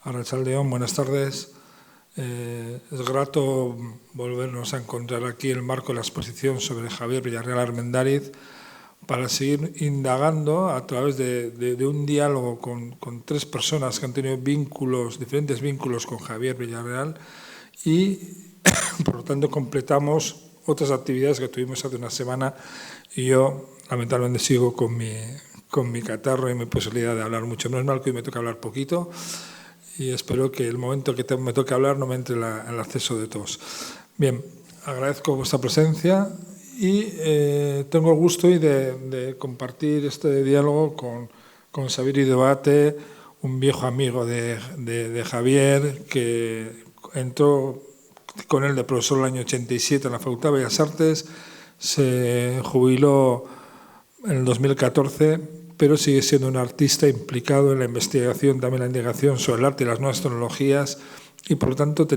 Arratsaldeon, buenas tardes. Es grato volvernos a encontrar aquí en el marco de la exposición sobre Javier Villarreal Armendáriz para seguir indagando a través de un diálogo con tres personas que han tenido diferentes vínculos con Javier Villarreal y, por lo tanto, completamos otras actividades que tuvimos hace una semana y yo, lamentablemente, sigo con mi catarro y mi posibilidad de hablar mucho. No es mal que hoy me toca hablar poquito y espero que el momento que me toque hablar no me entre el acceso de tos. Bien, agradezco vuestra presencia y tengo el gusto hoy de compartir este diálogo con Xavier Idoate, un viejo amigo de Javier, que entró con él de profesor el año 87 en la Facultad de Bellas Artes, se jubiló en el 2014, pero sigue siendo un artista implicado en la investigación, también la indagación sobre el arte y las nuevas tecnologías, y por lo tanto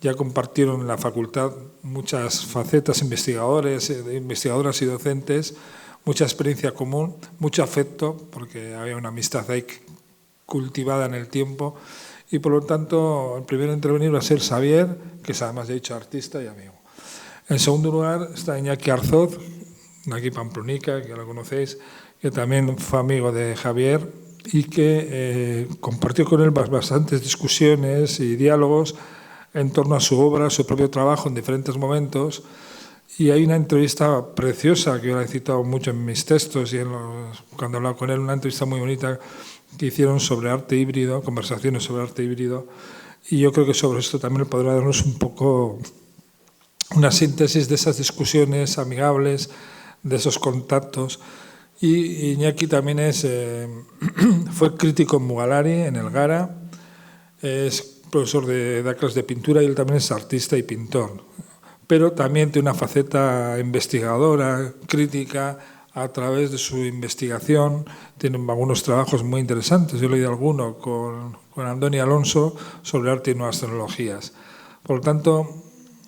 ya compartieron en la facultad muchas facetas, investigadoras y docentes, mucha experiencia común, mucho afecto, porque había una amistad ahí cultivada en el tiempo, y por lo tanto el primero a intervenir va a ser Xavier, que es además, he dicho, artista y amigo. En segundo lugar está Iñaki Arzoz, de aquí Pamplonica, que la conocéis, que también fue amigo de Javier y que compartió con él bastantes discusiones y diálogos en torno a su obra, a su propio trabajo en diferentes momentos. Y hay una entrevista preciosa que yo la he citado mucho en mis textos y cuando he hablado con él, una entrevista muy bonita que hicieron sobre arte híbrido, conversaciones sobre arte híbrido. Y yo creo que sobre esto también podrá darnos un poco una síntesis de esas discusiones amigables, de esos contactos. Y Iñaki también fue crítico en Mugalari, en el Gara, es profesor da clases de pintura y él también es artista y pintor. Pero también tiene una faceta investigadora, crítica, a través de su investigación. Tiene algunos trabajos muy interesantes. Yo he leído alguno con Andoni Alonso sobre arte y nuevas tecnologías. Por lo tanto,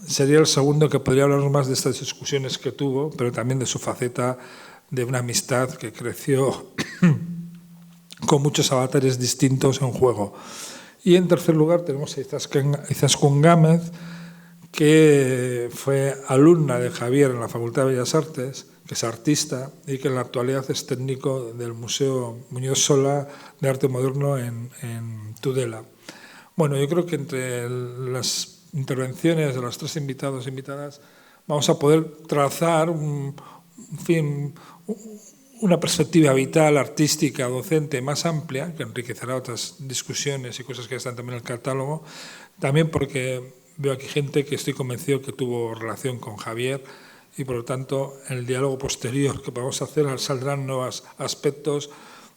sería el segundo que podría hablarnos más de estas discusiones que tuvo, pero también de su faceta de una amistad que creció con muchos avatares distintos en juego. Y en tercer lugar tenemos a Izaskun Gámez, que fue alumna de Javier en la Facultad de Bellas Artes, que es artista y que en la actualidad es técnico del Museo Muñoz Sola de Arte Moderno en Tudela. Bueno, yo creo que entre las intervenciones de los tres invitados e invitadas vamos a poder trazar una perspectiva vital, artística, docente más amplia, que enriquecerá otras discusiones y cosas que están también en el catálogo, también porque veo aquí gente que estoy convencido que tuvo relación con Javier y, por lo tanto, en el diálogo posterior que vamos a hacer saldrán nuevos aspectos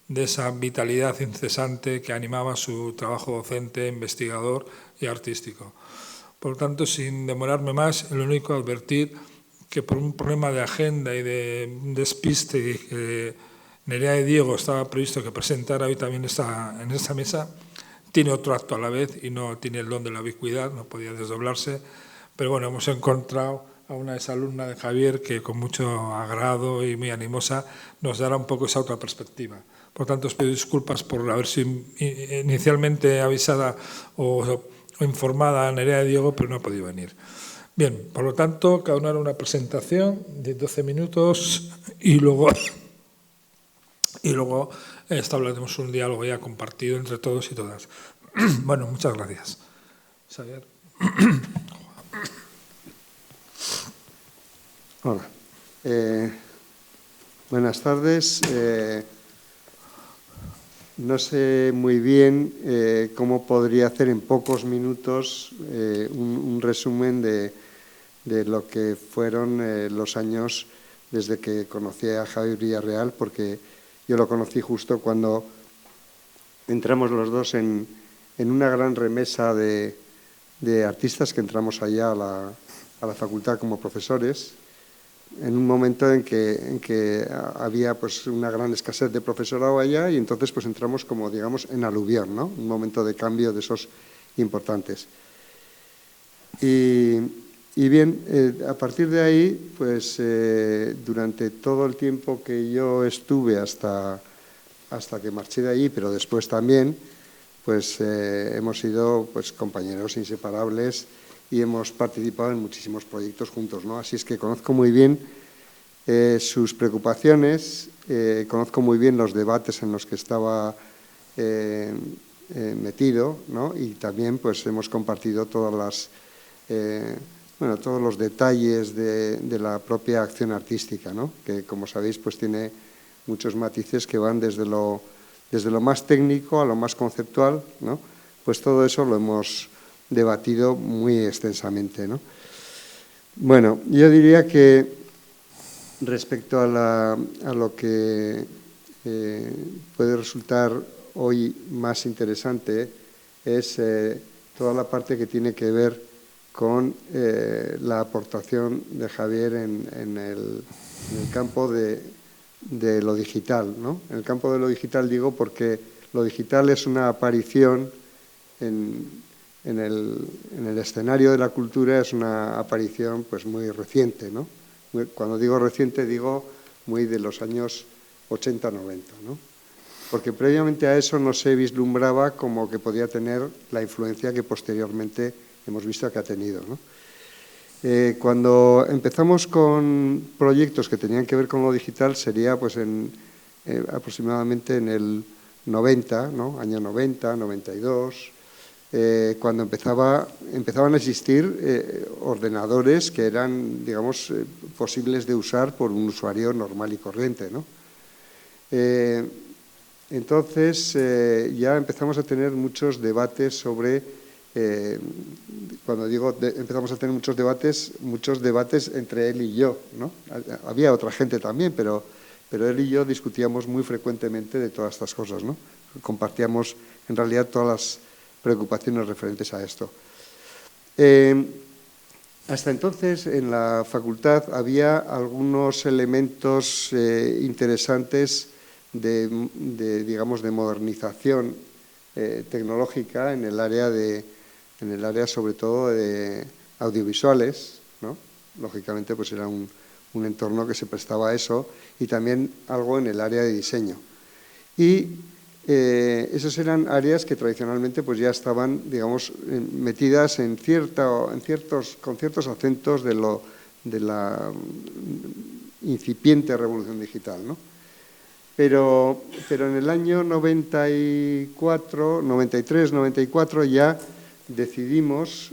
de esa vitalidad incesante que animaba su trabajo docente, investigador y artístico. Por lo tanto, sin demorarme más, lo único advertir que por un problema de agenda y de despiste y que Nerea y Diego estaba previsto que presentara hoy también en esta mesa, tiene otro acto a la vez y no tiene el don de la ubicuidad, no podía desdoblarse, pero bueno, hemos encontrado a una exalumna de Javier que con mucho agrado y muy animosa nos dará un poco esa otra perspectiva. Por tanto, os pido disculpas por haber sido inicialmente avisada o informada a Nerea y Diego, pero no ha podido venir. Bien, por lo tanto, cada uno hará una presentación de 12 minutos y luego establecemos un diálogo ya compartido entre todos y todas. Bueno, muchas gracias. Xavier. Hola. Buenas tardes. No sé muy bien cómo podría hacer en pocos minutos un resumen de lo que fueron los años desde que conocí a Javier Villarreal, porque yo lo conocí justo cuando entramos los dos en una gran remesa de artistas que entramos allá a la facultad como profesores, en un momento en que había pues una gran escasez de profesorado allá y entonces pues entramos como, digamos, en aluvión, ¿no? Un momento de cambio de esos importantes. Y bien, a partir de ahí, pues durante todo el tiempo que yo estuve hasta que marché de allí, pero después también, pues hemos sido pues, compañeros inseparables y hemos participado en muchísimos proyectos juntos, ¿no? Así es que conozco muy bien sus preocupaciones, conozco muy bien los debates en los que estaba metido, ¿no? Y también pues hemos compartido todos los detalles de la propia acción artística, ¿no? Que como sabéis pues tiene muchos matices que van desde lo más técnico a lo más conceptual, ¿no? Pues todo eso lo hemos debatido muy extensamente, ¿no? Bueno, yo diría que respecto a lo que puede resultar hoy más interesante es toda la parte que tiene que ver con la aportación de Javier en el campo de lo digital, ¿no? En el campo de lo digital digo porque lo digital es una aparición en el escenario de la cultura, es una aparición pues muy reciente, ¿no? Cuando digo reciente digo muy de los años 80-90, ¿no? Porque previamente a eso no se vislumbraba como que podía tener la influencia que posteriormente hemos visto que ha tenido, ¿no? Cuando empezamos con proyectos que tenían que ver con lo digital sería pues aproximadamente en el 90, ¿no? Año 90, 92, cuando empezaban a existir ordenadores que eran, digamos, posibles de usar por un usuario normal y corriente, ¿no? Entonces ya empezamos a tener muchos debates sobre, cuando digo empezamos a tener muchos debates entre él y yo, ¿no? Había otra gente también, pero él y yo discutíamos muy frecuentemente de todas estas cosas, ¿no? Compartíamos en realidad todas las preocupaciones referentes a esto. Hasta entonces en la facultad había algunos elementos interesantes digamos, de modernización tecnológica en el área sobre todo de audiovisuales, ¿no? Lógicamente pues era un entorno que se prestaba a eso, y también algo en el área de diseño. Y esas eran áreas que tradicionalmente pues ya estaban, digamos, metidas con ciertos acentos de la incipiente revolución digital, ¿no? Pero en el año 94, 93, 94 ya decidimos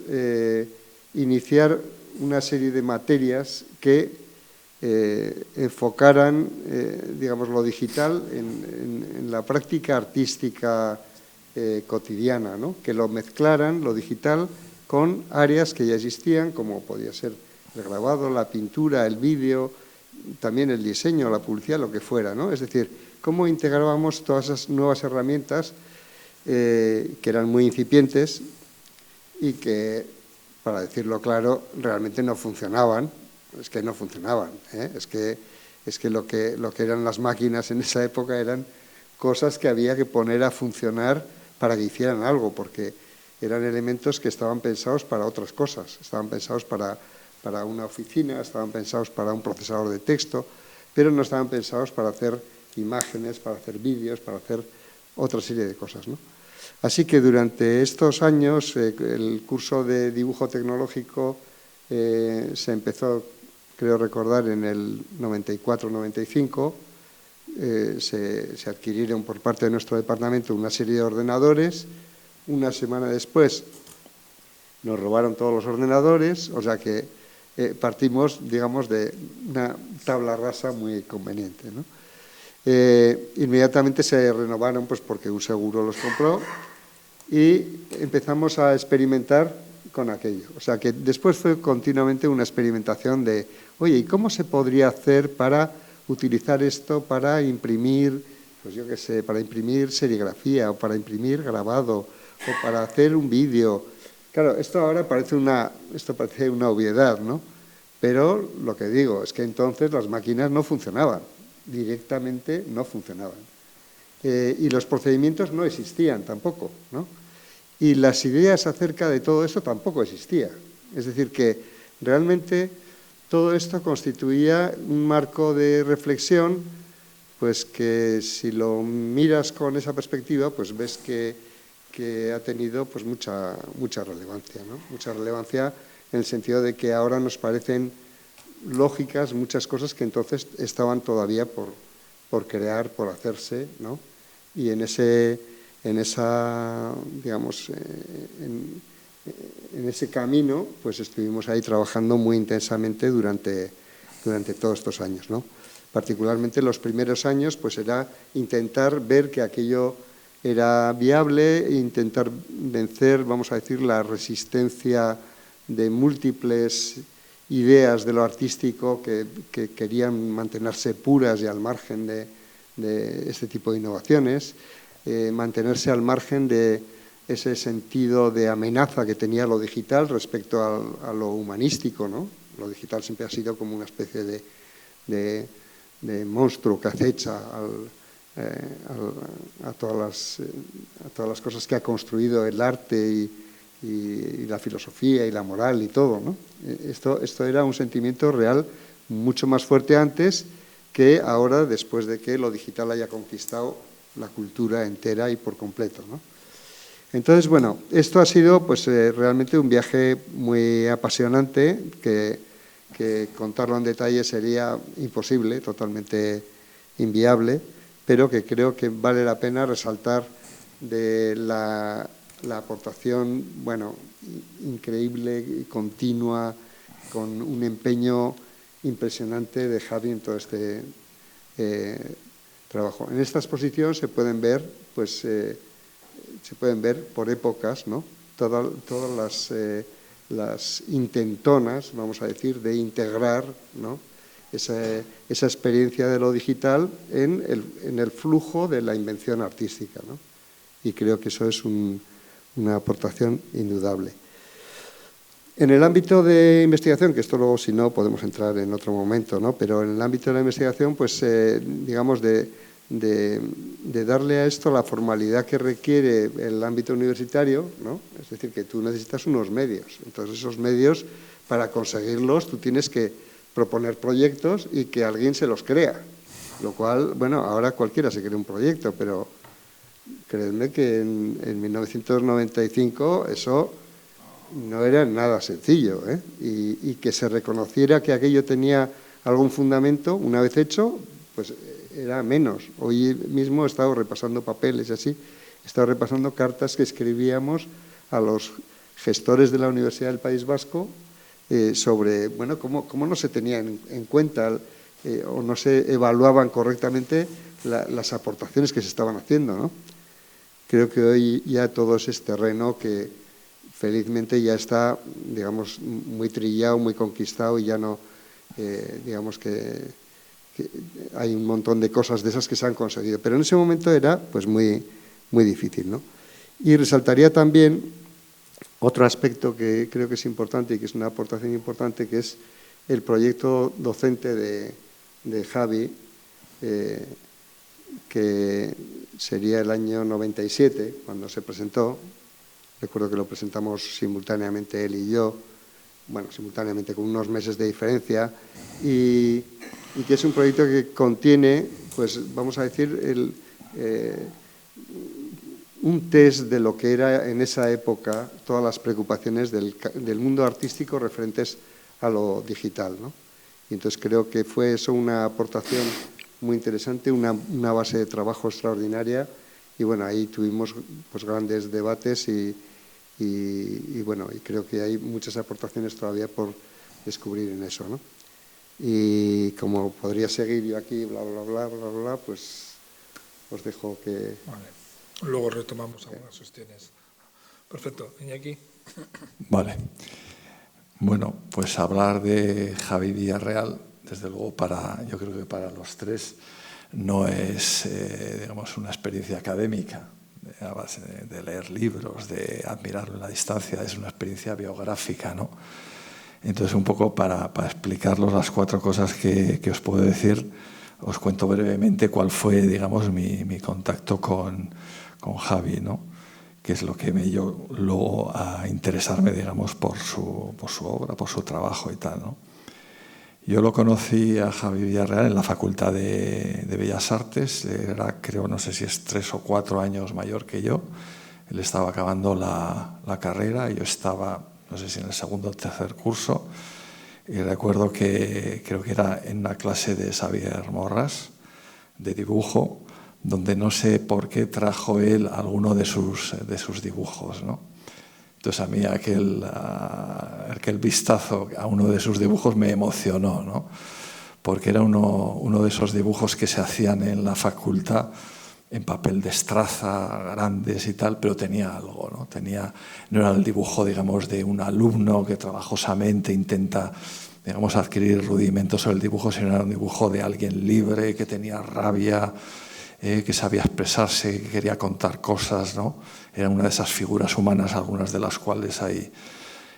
iniciar una serie de materias que enfocaran, digamos, lo digital en la práctica artística cotidiana, ¿no? Que lo mezclaran, lo digital, con áreas que ya existían, como podía ser el grabado, la pintura, el vídeo, también el diseño, la publicidad, lo que fuera, ¿no? Es decir, cómo integrábamos todas esas nuevas herramientas que eran muy incipientes y que, para decirlo claro, realmente no funcionaban. Es que no funcionaban, ¿eh? Es que lo que eran las máquinas en esa época eran cosas que había que poner a funcionar para que hicieran algo, porque eran elementos que estaban pensados para otras cosas, estaban pensados para una oficina, estaban pensados para un procesador de texto, pero no estaban pensados para hacer imágenes, para hacer vídeos, para hacer otra serie de cosas, ¿no? Así que durante estos años el curso de dibujo tecnológico se empezó, creo recordar, en el 94-95, se adquirieron por parte de nuestro departamento una serie de ordenadores. Una semana después nos robaron todos los ordenadores, o sea que partimos, digamos, de una tabla rasa muy conveniente, ¿no? Inmediatamente se renovaron pues porque un seguro los compró y empezamos a experimentar con aquello. O sea que después fue continuamente una experimentación de, oye, ¿y cómo se podría hacer para utilizar esto para imprimir, pues yo qué sé, para imprimir serigrafía o para imprimir grabado o para hacer un vídeo? Claro, esto ahora parece una obviedad, ¿no? Pero lo que digo es que entonces las máquinas no funcionaban, directamente no funcionaban. Y los procedimientos no existían tampoco, ¿no? Y las ideas acerca de todo esto tampoco existían. Es decir, que realmente todo esto constituía un marco de reflexión, pues que si lo miras con esa perspectiva, pues ves que que ha tenido pues mucha relevancia, ¿no? Mucha relevancia en el sentido de que ahora nos parecen lógicas muchas cosas que entonces estaban todavía por crear, por hacerse, ¿no? Y en ese camino, pues estuvimos ahí trabajando muy intensamente durante todos estos años, ¿no? Particularmente los primeros años, pues era intentar ver que aquello era viable, intentar vencer, vamos a decir, la resistencia de múltiples ideas de lo artístico que querían mantenerse puras y al margen de este tipo de innovaciones, mantenerse al margen de ese sentido de amenaza que tenía lo digital respecto a lo humanístico, ¿no? Lo digital siempre ha sido como una especie de monstruo que acecha a todas las cosas que ha construido el arte y la filosofía y la moral y todo, ¿no? Esto era un sentimiento real mucho más fuerte antes que ahora, después de que lo digital haya conquistado la cultura entera y por completo, ¿no? Entonces, bueno, esto ha sido pues realmente un viaje muy apasionante que contarlo en detalle sería imposible, totalmente inviable, pero que creo que vale la pena resaltar de la aportación, bueno, increíble y continua, con un empeño impresionante de Javi en todo este trabajo. En esta exposición se pueden ver, pues, por épocas, ¿no? Todas las intentonas, vamos a decir, de integrar, ¿no? esa experiencia de lo digital en el flujo de la invención artística, ¿no? Y creo que eso es una aportación indudable. En el ámbito de investigación, que esto luego si no podemos entrar en otro momento, ¿no? Pero en el ámbito de la investigación, pues digamos de darle a esto la formalidad que requiere el ámbito universitario, ¿no? Es decir, que tú necesitas unos medios. Entonces, esos medios, para conseguirlos, tú tienes que proponer proyectos y que alguien se los crea. Lo cual, bueno, ahora cualquiera se crea un proyecto, pero creedme que en 1995 eso no era nada sencillo, ¿eh? Y que se reconociera que aquello tenía algún fundamento, una vez hecho, pues era menos. Hoy mismo he estado repasando papeles y así, he estado repasando cartas que escribíamos a los gestores de la Universidad del País Vasco sobre, bueno, cómo no se tenían en cuenta o no se evaluaban correctamente las aportaciones que se estaban haciendo, ¿no? Creo que hoy ya todo es terreno que felizmente ya está, digamos, muy trillado, muy conquistado y ya no, digamos que hay un montón de cosas de esas que se han conseguido. Pero en ese momento era pues muy difícil, ¿no? Y resaltaría también otro aspecto que creo que es importante y que es una aportación importante, que es el proyecto docente de Javi, que sería el año 97, cuando se presentó. Recuerdo que lo presentamos simultáneamente él y yo, bueno, simultáneamente con unos meses de diferencia, y que es un proyecto que contiene, pues vamos a decir, un test de lo que era en esa época todas las preocupaciones del mundo artístico referentes a lo digital, ¿no? Y entonces creo que fue eso una aportación muy interesante, una base de trabajo extraordinaria, y bueno, ahí tuvimos pues grandes debates y bueno, y creo que hay muchas aportaciones todavía por descubrir en eso, ¿no? Y como podría seguir yo aquí, bla, bla, bla, bla, bla, pues os dejo que... Vale. Luego retomamos algunas cuestiones. Perfecto. Iñaki. Vale. Bueno, pues hablar de Javi Villarreal, desde luego yo creo que para los tres no es, digamos, una experiencia académica, a base de leer libros, de admirarlo en la distancia, es una experiencia biográfica, ¿no? Entonces, un poco para explicaros las cuatro cosas que os puedo decir, os cuento brevemente cuál fue, digamos, mi contacto con Javi, ¿no? Que es lo que me llevó luego a interesarme, digamos, por su obra, por su trabajo y tal, ¿no? Yo lo conocí a Javi Villarreal en la Facultad de Bellas Artes, era, creo, no sé si es 3 o 4 años mayor que yo, Él estaba acabando la carrera, yo estaba, no sé si en el segundo o tercer curso, y recuerdo que creo que era en una clase de Xavier Morras, de dibujo, donde no sé por qué trajo él alguno de sus dibujos, ¿no? Entonces a mí aquel vistazo a uno de sus dibujos me emocionó, ¿no? Porque era uno de esos dibujos que se hacían en la facultad en papel de estraza, grandes y tal, pero tenía algo, ¿no? No era el dibujo, digamos, de un alumno que trabajosamente intenta, digamos, adquirir rudimentos sobre el dibujo, sino era un dibujo de alguien libre, que tenía rabia, que sabía expresarse, que quería contar cosas, ¿no? Era una de esas figuras humanas, algunas de las cuales hay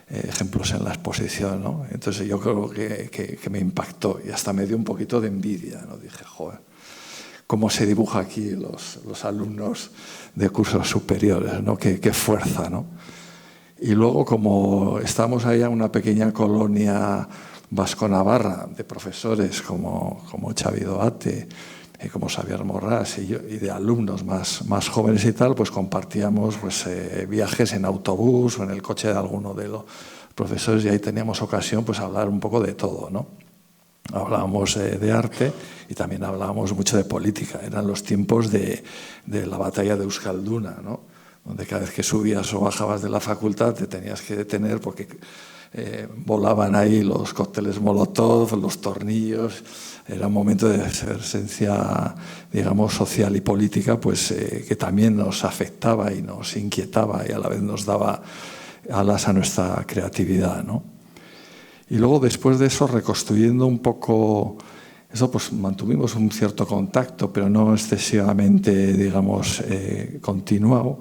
ejemplos en la exposición, ¿no? Entonces yo creo que me impactó y hasta me dio un poquito de envidia, ¿no? Dije, joder, cómo se dibuja aquí los alumnos de cursos superiores, ¿no? Qué fuerza, ¿no? Y luego, como estábamos ahí en una pequeña colonia vasco-navarra de profesores como Xavi Doate, como Xavier Morras y de alumnos más jóvenes y tal, pues compartíamos pues, viajes en autobús o en el coche de alguno de los profesores y ahí teníamos ocasión pues hablar un poco de todo, ¿no? Hablábamos de arte y también hablábamos mucho de política. Eran los tiempos de la batalla de Euskalduna, ¿no? Donde cada vez que subías o bajabas de la facultad te tenías que detener porque volaban ahí los cócteles Molotov, los tornillos. Era un momento de efervescencia, digamos, social y política, pues que también nos afectaba y nos inquietaba y a la vez nos daba alas a nuestra creatividad, ¿no? Y luego, después de eso, reconstruyendo un poco eso, pues mantuvimos un cierto contacto, pero no excesivamente, digamos, continuado.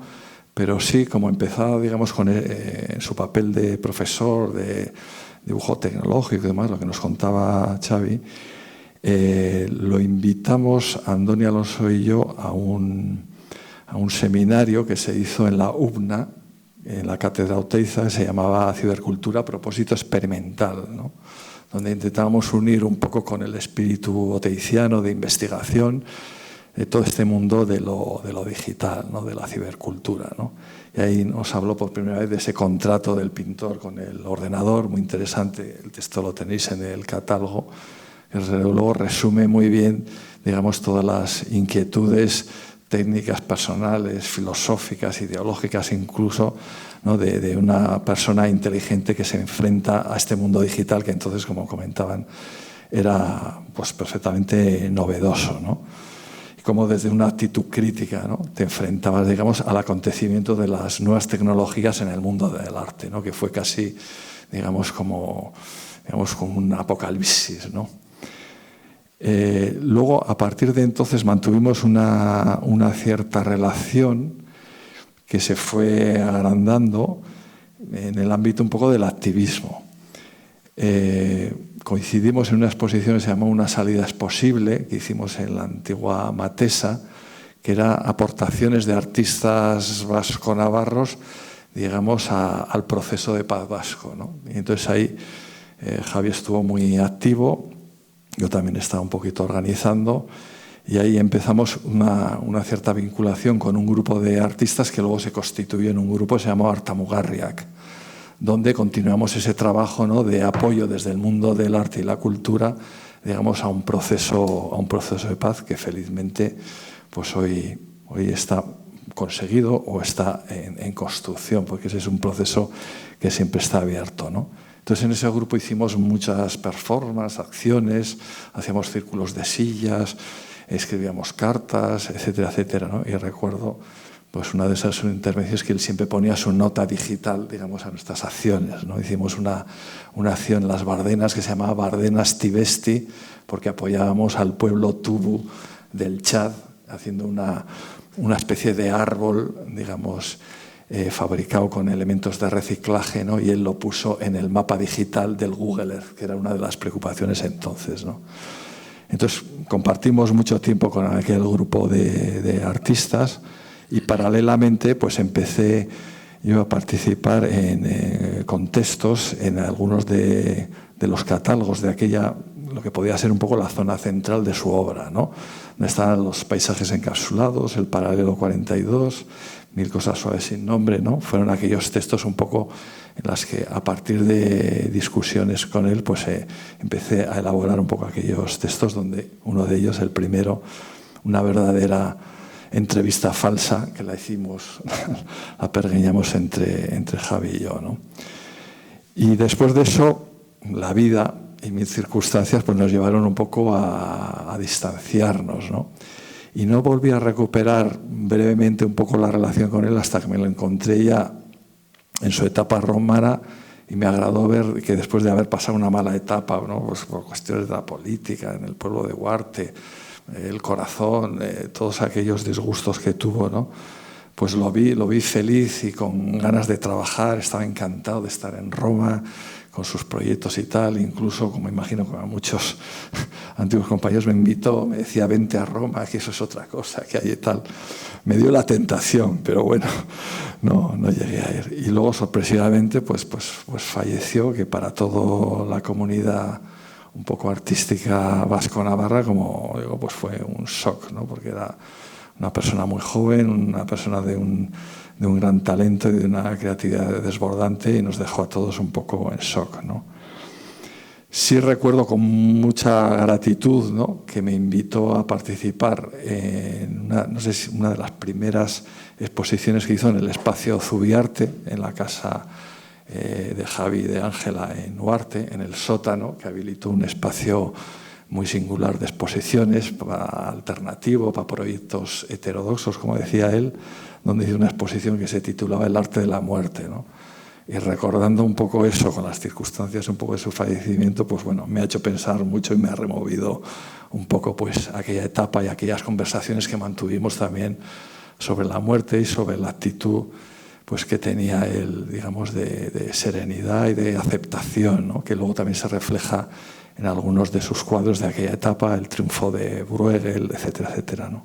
Pero sí, como empezaba, digamos, con su papel de profesor de dibujo tecnológico y demás, lo que nos contaba Xavi, lo invitamos, Andoni Alonso y yo, a un seminario que se hizo en la UBNA, en la Cátedra Oteiza, que se llamaba Cibercultura a propósito experimental, ¿no? Donde intentábamos unir un poco con el espíritu oteiciano de investigación de todo este mundo de lo digital, ¿no? De la cibercultura, ¿no? Y ahí nos habló por primera vez de ese contrato del pintor con el ordenador, muy interesante, el texto lo tenéis en el catálogo, que luego resume muy bien, digamos, todas las inquietudes técnicas, personales, filosóficas, ideológicas incluso, ¿no? de una persona inteligente que se enfrenta a este mundo digital que entonces, como comentaban, era pues, perfectamente novedoso, ¿no? Y como desde una actitud crítica, ¿no? Te enfrentabas, digamos, al acontecimiento de las nuevas tecnologías en el mundo del arte, ¿no? Que fue casi, digamos, como un apocalipsis, ¿no? Luego, a partir de entonces, mantuvimos una cierta relación que se fue agrandando en el ámbito un poco del activismo. Coincidimos en una exposición que se llamó Una salida es posible, que hicimos en la antigua Matesa, que era aportaciones de artistas vasco-navarros, digamos, al proceso de paz vasco, ¿no? Y entonces ahí Javi estuvo muy activo. Yo también estaba un poquito organizando y ahí empezamos una cierta vinculación con un grupo de artistas que luego se constituyó en un grupo que se llamó Artamugarriak, donde continuamos ese trabajo, ¿no? De apoyo desde el mundo del arte y la cultura, digamos, a un proceso de paz que felizmente pues hoy está conseguido o está en construcción, porque ese es un proceso que siempre está abierto, ¿no? Entonces, en ese grupo hicimos muchas performances, acciones, hacíamos círculos de sillas, escribíamos cartas, etcétera, etcétera, ¿no? Y recuerdo pues, una de esas intervenciones que él siempre ponía su nota digital, digamos, a nuestras acciones, ¿no? Hicimos una acción en las Bardenas que se llamaba Bardenas Tibesti, porque apoyábamos al pueblo Tubu del Chad, haciendo una especie de árbol, digamos, fabricado con elementos de reciclaje, ¿no? Y él lo puso en el mapa digital del Google Earth, que era una de las preocupaciones entonces, ¿no? Entonces compartimos mucho tiempo con aquel grupo de artistas y paralelamente pues empecé yo a participar en contextos en algunos de los catálogos de aquella, lo que podía ser un poco la zona central de su obra, ¿no? Donde estaban los paisajes encapsulados, el paralelo 42, Mil cosas suaves sin nombre, ¿no? Fueron aquellos textos un poco en las que, a partir de discusiones con él, pues empecé a elaborar un poco aquellos textos, donde uno de ellos, el primero, una verdadera entrevista falsa, que la hicimos, la pergeñamos entre Javi y yo, ¿no? Y después de eso, la vida y mis circunstancias pues nos llevaron un poco a distanciarnos, ¿no? Y no volví a recuperar brevemente un poco la relación con él hasta que me lo encontré ya en su etapa romana, y me agradó ver que después de haber pasado una mala etapa, ¿no? Pues por cuestiones de la política en el pueblo de Huarte, el corazón, todos aquellos disgustos que tuvo, ¿no? Pues lo vi feliz y con ganas de trabajar, estaba encantado de estar en Roma, con sus proyectos y tal. Incluso, como imagino que a muchos antiguos compañeros, me invitó, me decía, vente a Roma, que eso es otra cosa que hay y tal. Me dio la tentación, pero bueno, no llegué a ir. Y luego, sorpresivamente, pues falleció, que para toda la comunidad un poco artística vasco-navarra, como digo, pues fue un shock, ¿no? Porque era una persona muy joven, una persona de un gran talento y de una creatividad desbordante, y nos dejó a todos un poco en shock, ¿no? Sí recuerdo con mucha gratitud, ¿no?, que me invitó a participar en una de las primeras exposiciones que hizo en el espacio Zubiarte, en la casa de Javi y de Ángela en Huarte, en el sótano, que habilitó un espacio muy singular de exposiciones, alternativo, para proyectos heterodoxos, como decía él, donde hizo una exposición que se titulaba El arte de la muerte, ¿no? Y recordando un poco eso, con las circunstancias un poco de su fallecimiento, pues bueno, me ha hecho pensar mucho y me ha removido un poco pues aquella etapa y aquellas conversaciones que mantuvimos también sobre la muerte y sobre la actitud pues que tenía él, digamos, de serenidad y de aceptación, ¿no? Que luego también se refleja en algunos de sus cuadros de aquella etapa, el triunfo de Bruegel, etcétera, etcétera, ¿no?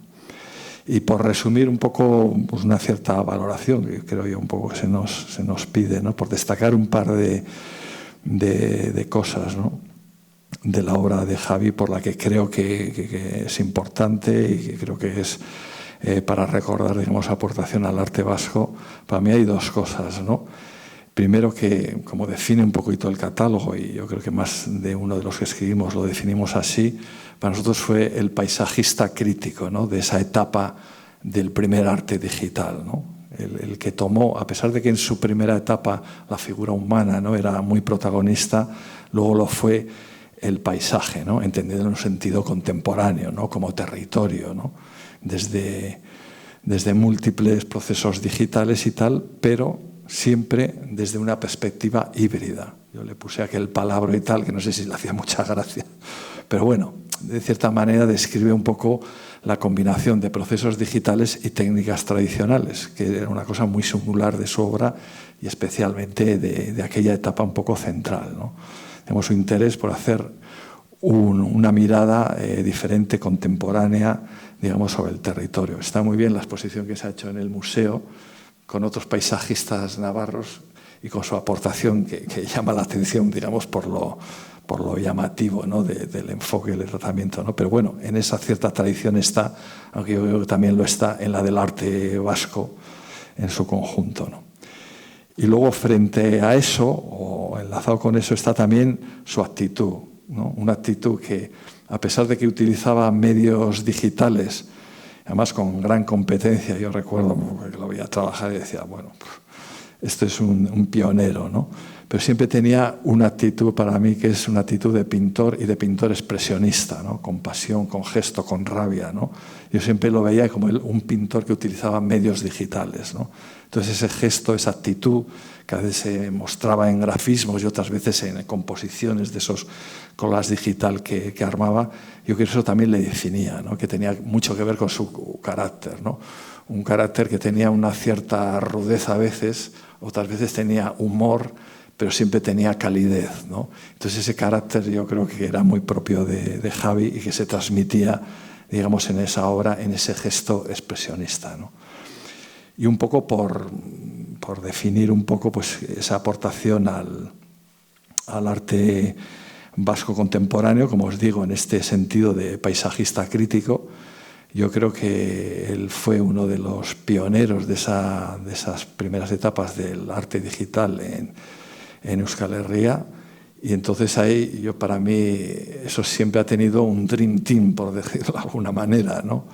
Y por resumir un poco pues una cierta valoración, que creo yo un poco que se nos pide, ¿no?, por destacar un par de cosas, ¿no?, de la obra de Javi, por la que creo que es importante y que creo que es para recordar, digamos, aportación al arte vasco. Para mí hay dos cosas, ¿no? Primero, que como define un poquito el catálogo, y yo creo que más de uno de los que escribimos lo definimos así, para nosotros fue el paisajista crítico, ¿no?, de esa etapa del primer arte digital, ¿no? El que tomó, a pesar de que en su primera etapa la figura humana no era muy protagonista, luego lo fue el paisaje, ¿no?, entendido en un sentido contemporáneo, ¿no?, como territorio, ¿no?, desde múltiples procesos digitales y tal, pero siempre desde una perspectiva híbrida. Yo le puse aquel palabra y tal, que no sé si le hacía mucha gracia, pero bueno, de cierta manera describe un poco la combinación de procesos digitales y técnicas tradicionales, que era una cosa muy singular de su obra y especialmente de aquella etapa un poco central, ¿no? Tenemos su interés por hacer una mirada diferente, contemporánea, digamos, sobre el territorio. Está muy bien la exposición que se ha hecho en el museo con otros paisajistas navarros y con su aportación que llama la atención, digamos, por lo llamativo, ¿no?, del enfoque y del tratamiento, ¿no? Pero bueno, en esa cierta tradición está, aunque yo creo que también lo está en la del arte vasco en su conjunto, ¿no? Y luego, frente a eso, o enlazado con eso, está también su actitud, ¿no? Una actitud que, a pesar de que utilizaba medios digitales, además con gran competencia, yo recuerdo que lo veía trabajar y decía, bueno, esto es un pionero, ¿no? Pero siempre tenía una actitud para mí que es una actitud de pintor y de pintor expresionista, ¿no?, con pasión, con gesto, con rabia, ¿no? Yo siempre lo veía como un pintor que utilizaba medios digitales, ¿no? Entonces ese gesto, esa actitud, que a veces se mostraba en grafismos y otras veces en composiciones de esos collages digital que armaba, yo creo que eso también le definía, ¿no?, que tenía mucho que ver con su carácter, ¿no? Un carácter que tenía una cierta rudeza a veces, otras veces tenía humor, pero siempre tenía calidez, ¿no? Entonces ese carácter yo creo que era muy propio de Javi y que se transmitía, digamos, en esa obra, en ese gesto expresionista, ¿no? Y un poco por definir un poco pues esa aportación al arte vasco contemporáneo, como os digo, en este sentido de paisajista crítico, Yo creo que él fue uno de los pioneros de esas primeras etapas del arte digital en Euskal Herria. Y entonces ahí, para mí, eso siempre ha tenido un dream team, por decirlo de alguna manera, ¿no?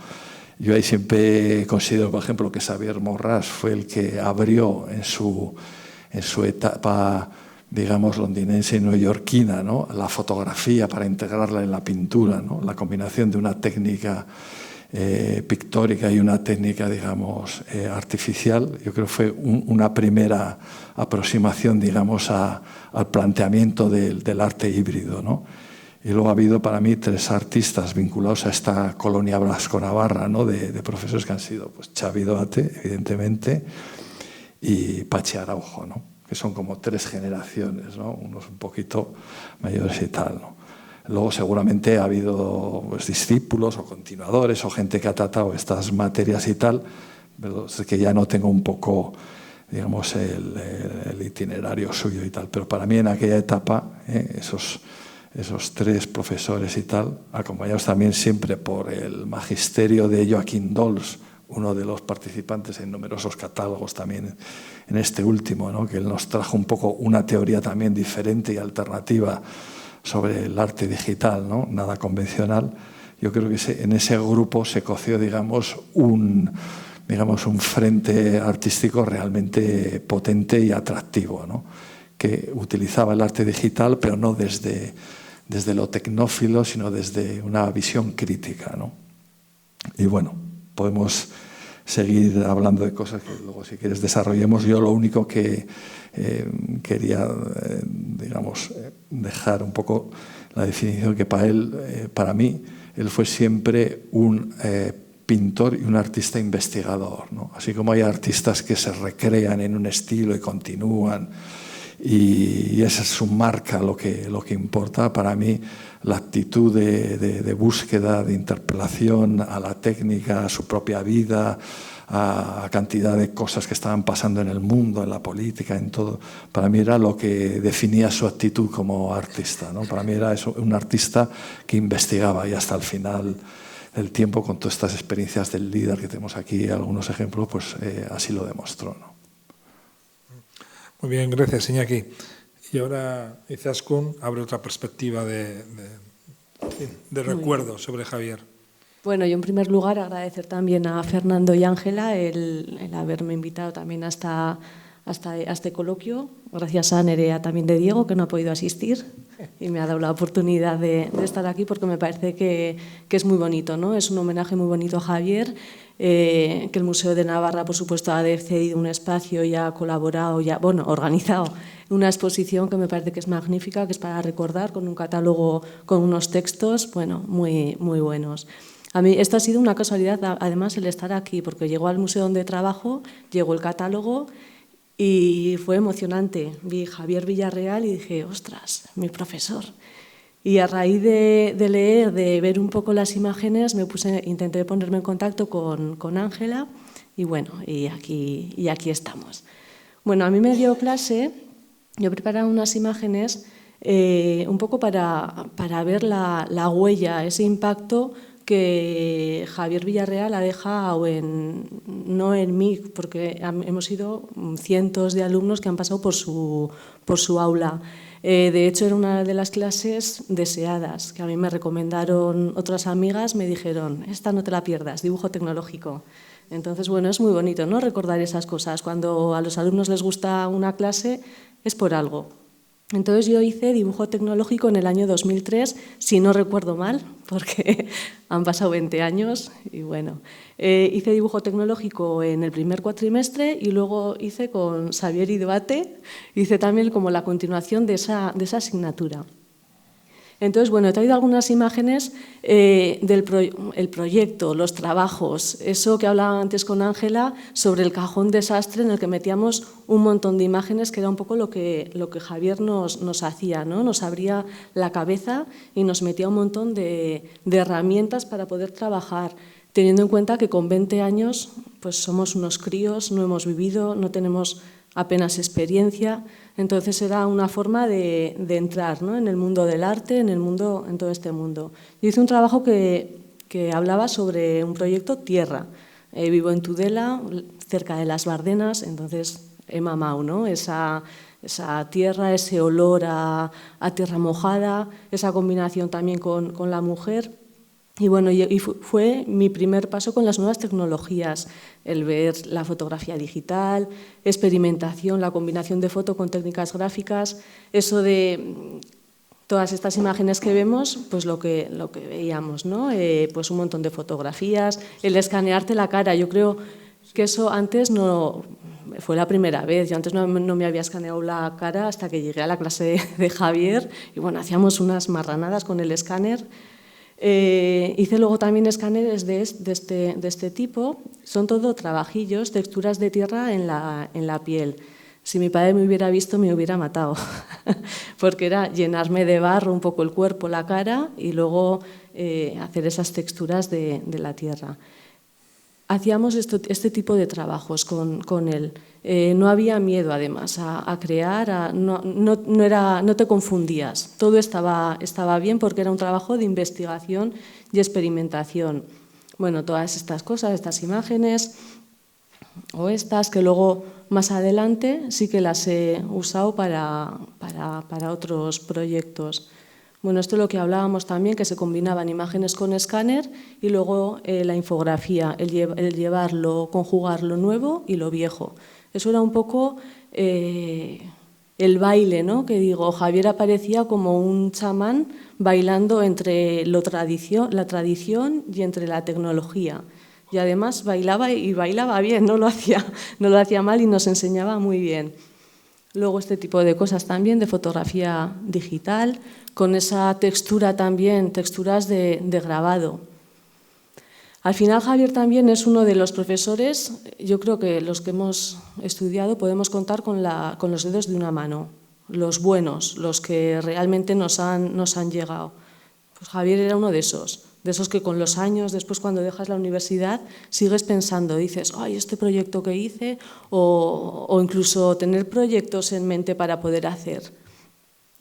Yo ahí siempre considero, por ejemplo, que Xavier Morras fue el que abrió en su etapa, digamos, londinense y neoyorquina, ¿no?, la fotografía para integrarla en la pintura, ¿no? La combinación de una técnica pictórica y una técnica, digamos, artificial. Yo creo que fue una primera aproximación, digamos, al planteamiento del arte híbrido, ¿no? Y luego ha habido para mí 3 artistas vinculados a esta colonia vasco-navarra, ¿no?, de profesores que han sido, pues, Xavi Doate, evidentemente, y Patxi Araujo, ¿no?, que son como 3 generaciones, ¿no?, unos un poquito mayores y tal, ¿no? Luego seguramente ha habido, pues, discípulos o continuadores o gente que ha tratado estas materias y tal, pero es que ya no tengo un poco, digamos, el itinerario suyo y tal. Pero para mí en aquella etapa, esos 3 profesores y tal, acompañados también siempre por el magisterio de Joaquín Dols, uno de los participantes en numerosos catálogos también en este último, ¿no?, que él nos trajo un poco una teoría también diferente y alternativa sobre el arte digital, ¿no?, nada convencional. Yo creo que en ese grupo se coció, digamos, un frente artístico realmente potente y atractivo, ¿no?, que utilizaba el arte digital, pero no desde lo tecnófilo, sino desde una visión crítica, ¿no? Y bueno, podemos seguir hablando de cosas que luego, si quieres, desarrollemos. Yo lo único que quería, digamos, dejar un poco la definición que para mí, él fue siempre un pintor y un artista investigador, ¿no? Así como hay artistas que se recrean en un estilo y continúan, y esa es su marca lo que importa. Para mí, la actitud de búsqueda, de interpelación a la técnica, a su propia vida, a cantidad de cosas que estaban pasando en el mundo, en la política, en todo, para mí era lo que definía su actitud como artista, ¿no? Para mí era eso, un artista que investigaba, y hasta el final del tiempo, con todas estas experiencias del líder que tenemos aquí, algunos ejemplos, pues así lo demostró, ¿no? Muy bien, gracias, Iñaki. Y ahora Izaskun abre otra perspectiva de recuerdo sobre Javier. Bueno, yo en primer lugar agradecer también a Fernando y Ángela el haberme invitado también hasta este coloquio. Gracias a Nerea, también de Diego, que no ha podido asistir y me ha dado la oportunidad de estar aquí, porque me parece que es muy bonito, ¿no? Es un homenaje muy bonito a Javier, que el Museo de Navarra, por supuesto, ha cedido un espacio y ha colaborado, organizado una exposición que me parece que es magnífica, que es para recordar, con un catálogo, con unos textos, muy, muy buenos. A mí esto ha sido una casualidad, además, el estar aquí, porque llegó al museo donde trabajo, llegó el catálogo y fue emocionante. Vi Javier Villarreal y dije, ostras, mi profesor. Y a raíz de leer, de ver un poco las imágenes, intenté ponerme en contacto con Ángela y bueno, y aquí estamos. Bueno, a mí me dio clase, yo he preparado unas imágenes un poco para ver la huella, ese impacto que Javier Villarreal ha dejado no en mí, porque hemos sido cientos de alumnos que han pasado por su aula. De hecho, era una de las clases deseadas, que a mí me recomendaron otras amigas, me dijeron, esta no te la pierdas, dibujo tecnológico. Entonces, bueno, es muy bonito, ¿no?, recordar esas cosas. Cuando a los alumnos les gusta una clase, es por algo. Entonces yo hice dibujo tecnológico en el año 2003, si no recuerdo mal, porque han pasado 20 años y bueno. Hice dibujo tecnológico en el primer cuatrimestre y luego hice con Xavier Idoate, hice también como la continuación de esa asignatura. Entonces, bueno, he traído algunas imágenes del proyecto, los trabajos, eso que hablaba antes con Ángela sobre el cajón desastre en el que metíamos un montón de imágenes, que era un poco lo que Javier nos hacía, ¿no? Nos abría la cabeza y nos metía un montón de herramientas para poder trabajar, teniendo en cuenta que con 20 años pues somos unos críos, no hemos vivido, no tenemos apenas experiencia. Entonces era una forma de entrar, ¿no?, en el mundo del arte, en todo este mundo. Yo hice un trabajo que que hablaba sobre un proyecto tierra. Vivo en Tudela, cerca de las Bardenas, entonces he mamado, ¿no? Esa tierra, ese olor a tierra mojada, esa combinación también con la mujer. Y bueno, fue mi primer paso con las nuevas tecnologías, el ver la fotografía digital, experimentación, la combinación de foto con técnicas gráficas, eso de todas estas imágenes que vemos, pues lo que veíamos, ¿no? Pues un montón de fotografías, el escanearte la cara. Yo creo que eso antes no fue la primera vez. Yo antes no me había escaneado la cara hasta que llegué a la clase de Javier y bueno, hacíamos unas marranadas con el escáner. Hice luego también escáneres de este tipo. Son todo trabajillos, texturas de tierra en la piel. Si mi padre me hubiera visto, me hubiera matado, porque era llenarme de barro un poco el cuerpo, la cara, y luego hacer esas texturas de la tierra. Hacíamos este tipo de trabajos con él. No había miedo, además, a crear, no te confundías. Todo estaba bien porque era un trabajo de investigación y experimentación. Bueno, todas estas cosas, estas imágenes o estas que luego más adelante sí que las he usado para otros proyectos. Bueno, esto es lo que hablábamos también, que se combinaban imágenes con escáner y luego la infografía, el llevarlo, conjugar lo nuevo y lo viejo. Eso era un poco el baile, ¿no? Que digo, Javier aparecía como un chamán bailando entre la tradición y entre la tecnología. Y además bailaba y bailaba bien, no lo hacía mal y nos enseñaba muy bien. Luego este tipo de cosas también, de fotografía digital, con esa textura también, texturas de grabado. Al final Javier también es uno de los profesores, yo creo que los que hemos estudiado podemos contar con los dedos de una mano, los buenos, los que realmente nos han llegado. Pues Javier era uno de esos que con los años, después cuando dejas la universidad, sigues pensando, dices, ay, este proyecto que hice, o incluso tener proyectos en mente para poder hacer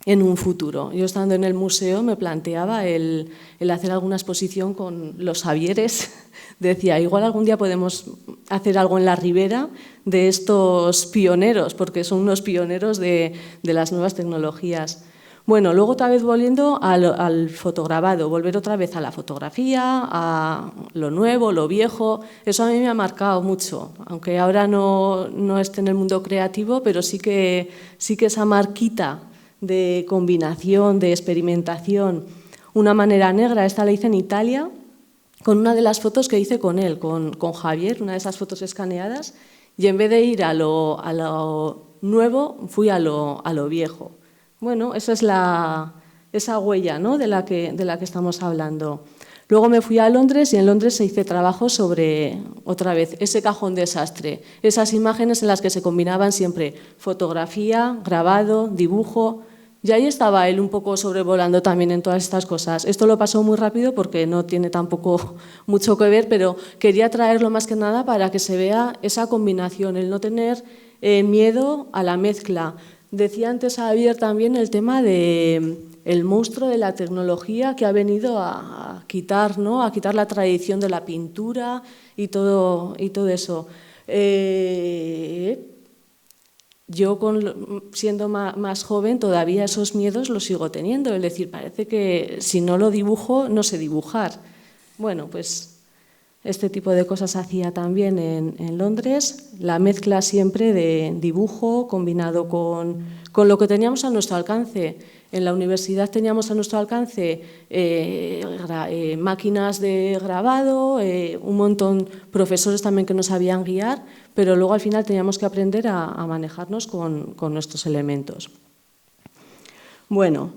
en un futuro. Yo estando en el museo me planteaba el hacer alguna exposición con los Javieres. Decía, igual algún día podemos hacer algo en la Ribera de estos pioneros, porque son unos pioneros de las nuevas tecnologías. Bueno, luego otra vez volviendo al fotograbado, volver otra vez a la fotografía, a lo nuevo, lo viejo. Eso a mí me ha marcado mucho, aunque ahora no esté en el mundo creativo, pero sí que esa marquita de combinación, de experimentación. Una manera negra, esta la hice en Italia, con una de las fotos que hice con él, con Javier, una de esas fotos escaneadas, y en vez de ir a lo nuevo, fui a lo viejo. Bueno, esa es esa huella, ¿no? de la que estamos hablando. Luego me fui a Londres y en Londres se hice trabajo sobre, otra vez, ese cajón desastre, esas imágenes en las que se combinaban siempre fotografía, grabado, dibujo. Y ahí estaba él un poco sobrevolando también en todas estas cosas. Esto lo pasó muy rápido porque no tiene tampoco mucho que ver, pero quería traerlo más que nada para que se vea esa combinación, el no tener miedo a la mezcla. Decía antes Javier también el tema del monstruo de la tecnología que ha venido a quitar, ¿no? A quitar la tradición de la pintura y todo eso. Yo, siendo más joven, todavía esos miedos los sigo teniendo. Es decir, parece que si no lo dibujo, no sé dibujar. Bueno, pues este tipo de cosas hacía también en Londres, la mezcla siempre de dibujo combinado con lo que teníamos a nuestro alcance. En la universidad teníamos a nuestro alcance máquinas de grabado, un montón, profesores también que nos sabían guiar, pero luego al final teníamos que aprender a manejarnos con nuestros elementos. Bueno,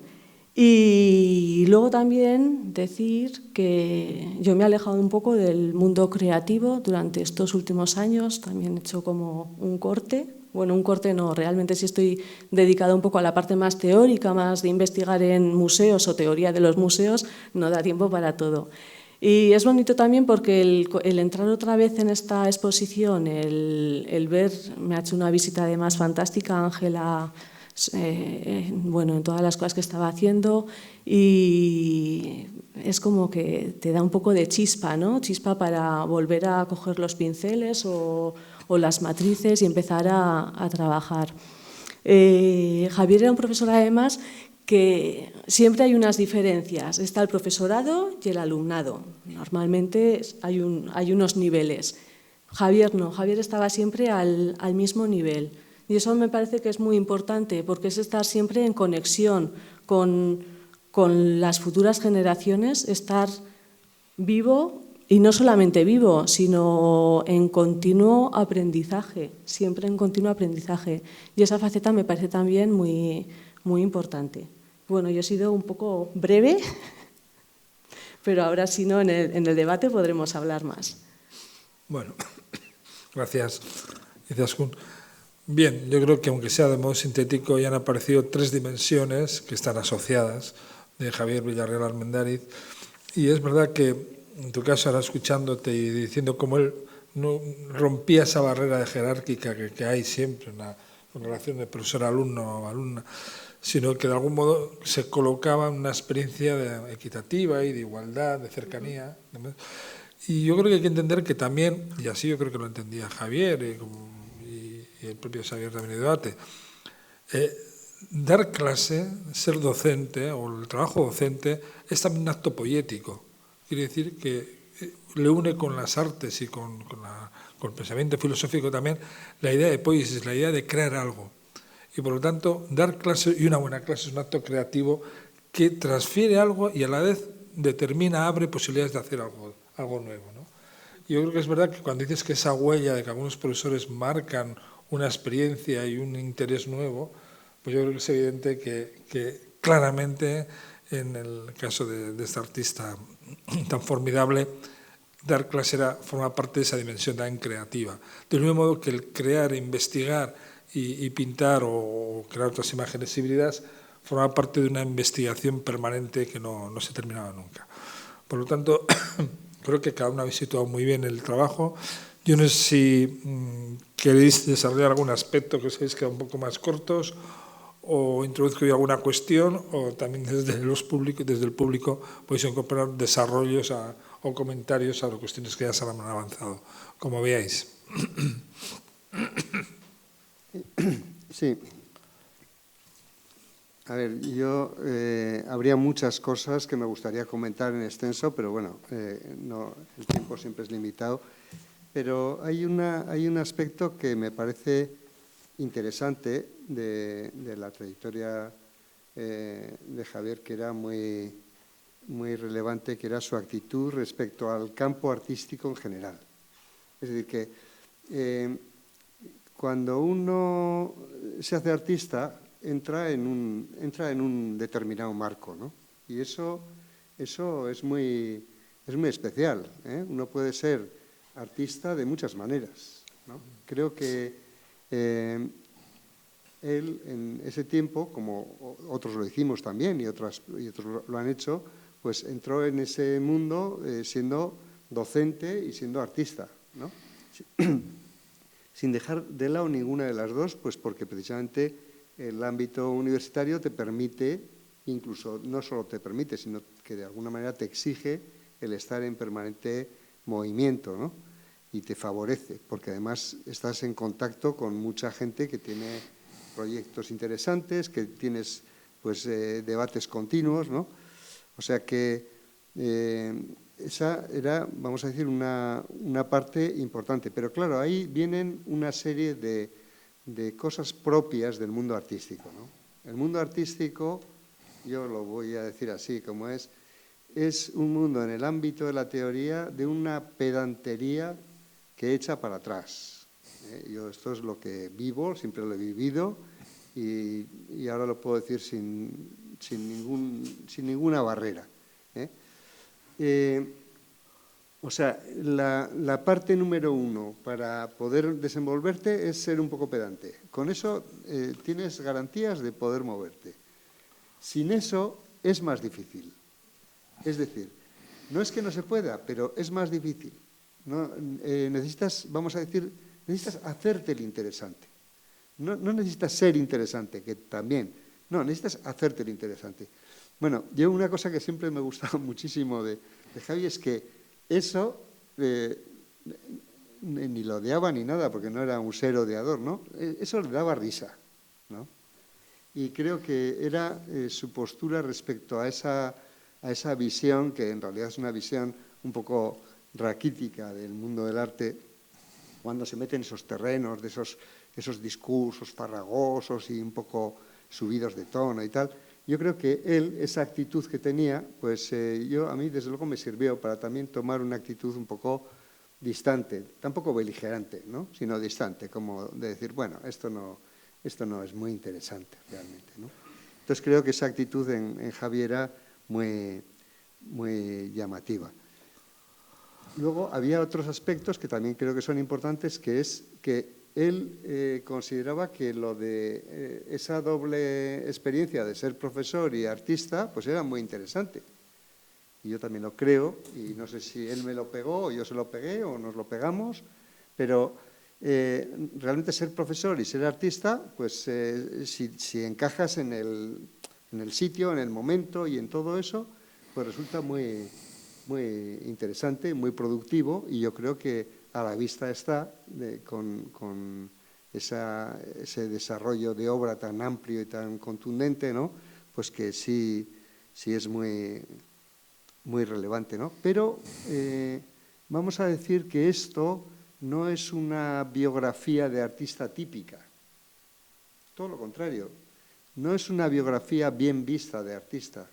y luego también decir que yo me he alejado un poco del mundo creativo durante estos últimos años, también he hecho como un corte. Bueno, un corte no, realmente sí estoy dedicada un poco a la parte más teórica, más de investigar en museos o teoría de los museos, no da tiempo para todo. Y es bonito también porque el entrar otra vez en esta exposición, el ver, me ha hecho una visita además fantástica, Ángela bueno, en todas las cosas que estaba haciendo, y es como que te da un poco de chispa, ¿no? Chispa para volver a coger los pinceles o las matrices y empezar a trabajar. Javier era un profesor, además, que siempre hay unas diferencias. Está el profesorado y el alumnado. Normalmente hay unos niveles. Javier no, Javier estaba siempre al mismo nivel. Y eso me parece que es muy importante, porque es estar siempre en conexión con las futuras generaciones, estar vivo, y no solamente vivo, sino en continuo aprendizaje, siempre en continuo aprendizaje. Y esa faceta me parece también muy, muy importante. Bueno, yo he sido un poco breve, pero ahora si no, en el debate podremos hablar más. Bueno, gracias, Izaskun. Bien, yo creo que aunque sea de modo sintético, ya han aparecido 3 dimensiones que están asociadas de Javier Villarreal Armendáriz, y es verdad que en tu caso, ahora escuchándote y diciendo cómo él no rompía esa barrera jerárquica que hay siempre en la relación de profesor-alumno o alumna, sino que de algún modo se colocaba en una experiencia equitativa y de igualdad, de cercanía. Y yo creo que hay que entender que también, y así yo creo que lo entendía Javier y el propio Xavier también de debate, dar clase, ser docente o el trabajo docente es también un acto poético. Quiere decir que le une con las artes y con el pensamiento filosófico también la idea de poiesis, la idea de crear algo. Y por lo tanto, dar clase, y una buena clase, es un acto creativo que transfiere algo y a la vez determina, abre posibilidades de hacer algo nuevo, ¿no? Yo creo que es verdad que cuando dices que esa huella de que algunos profesores marcan una experiencia y un interés nuevo, pues yo creo que es evidente que claramente en el caso de este artista tan formidable, dar clase forma parte de esa dimensión tan creativa. Del mismo modo que el crear, investigar y pintar o crear otras imágenes híbridas forma parte de una investigación permanente que no se terminaba nunca. Por lo tanto, creo que cada uno habéis situado muy bien el trabajo. Yo no sé si queréis desarrollar algún aspecto que os hayáis quedado un poco más cortos, o introduzco yo alguna cuestión, o también desde el público podéis incorporar desarrollos o comentarios a las cuestiones que ya se han avanzado, como veáis. Sí. A ver, yo habría muchas cosas que me gustaría comentar en extenso, pero bueno, no, el tiempo siempre es limitado. Pero hay un aspecto que me parece interesante de la trayectoria de Javier, que era muy, muy relevante, que era su actitud respecto al campo artístico en general. Es decir, que cuando uno se hace artista, entra en un determinado marco, ¿no? Y eso es muy especial, ¿eh? Uno puede ser artista de muchas maneras, ¿no? Creo que él, en ese tiempo, como otros lo hicimos también y otros lo han hecho, pues entró en ese mundo siendo docente y siendo artista, ¿no? Sin dejar de lado ninguna de las dos, pues porque precisamente el ámbito universitario te permite, incluso no solo te permite, sino que de alguna manera te exige el estar en permanente movimiento, ¿no? Y te favorece, porque además estás en contacto con mucha gente que tiene proyectos interesantes, que tienes pues debates continuos, ¿no? O sea que esa era, vamos a decir, una parte importante. Pero claro, ahí vienen una serie de cosas propias del mundo artístico, ¿no? El mundo artístico, yo lo voy a decir así como es un mundo en el ámbito de la teoría de una pedantería que echa para atrás. Yo esto es lo que vivo, siempre lo he vivido y ahora lo puedo decir sin ninguna barrera. O sea, la parte número 1 para poder desenvolverte es ser un poco pedante. Con eso tienes garantías de poder moverte. Sin eso es más difícil. Es decir, no es que no se pueda, pero es más difícil. ¿No? Necesitas, vamos a decir, necesitas hacerte el interesante. No necesitas ser interesante, que también. No, necesitas hacerte el interesante. Bueno, yo una cosa que siempre me gustaba muchísimo de Javi es que eso ni lo odiaba ni nada, porque no era un ser odiador, ¿no? Eso le daba risa, ¿no? Y creo que era su postura respecto a esa visión, que en realidad es una visión un poco raquítica del mundo del arte, cuando se mete en esos terrenos, de esos discursos farragosos y un poco subidos de tono y tal. Yo creo que él, esa actitud que tenía, pues a mí desde luego me sirvió para también tomar una actitud un poco distante, tampoco beligerante, ¿no? Sino distante, como de decir, bueno, esto no es muy interesante realmente, ¿no? Entonces creo que esa actitud en Javi era muy, muy llamativa. Luego había otros aspectos que también creo que son importantes, que es que él consideraba que lo de esa doble experiencia de ser profesor y artista, pues era muy interesante. Y yo también lo creo, y no sé si él me lo pegó o yo se lo pegué o nos lo pegamos, pero realmente ser profesor y ser artista, pues si encajas en el sitio, en el momento y en todo eso, pues resulta muy, muy interesante, muy productivo, y yo creo que a la vista está con ese desarrollo de obra tan amplio y tan contundente, ¿no? Pues que sí es muy, muy relevante, ¿no? Pero vamos a decir que esto no es una biografía de artista típica, todo lo contrario, no es una biografía bien vista de artista.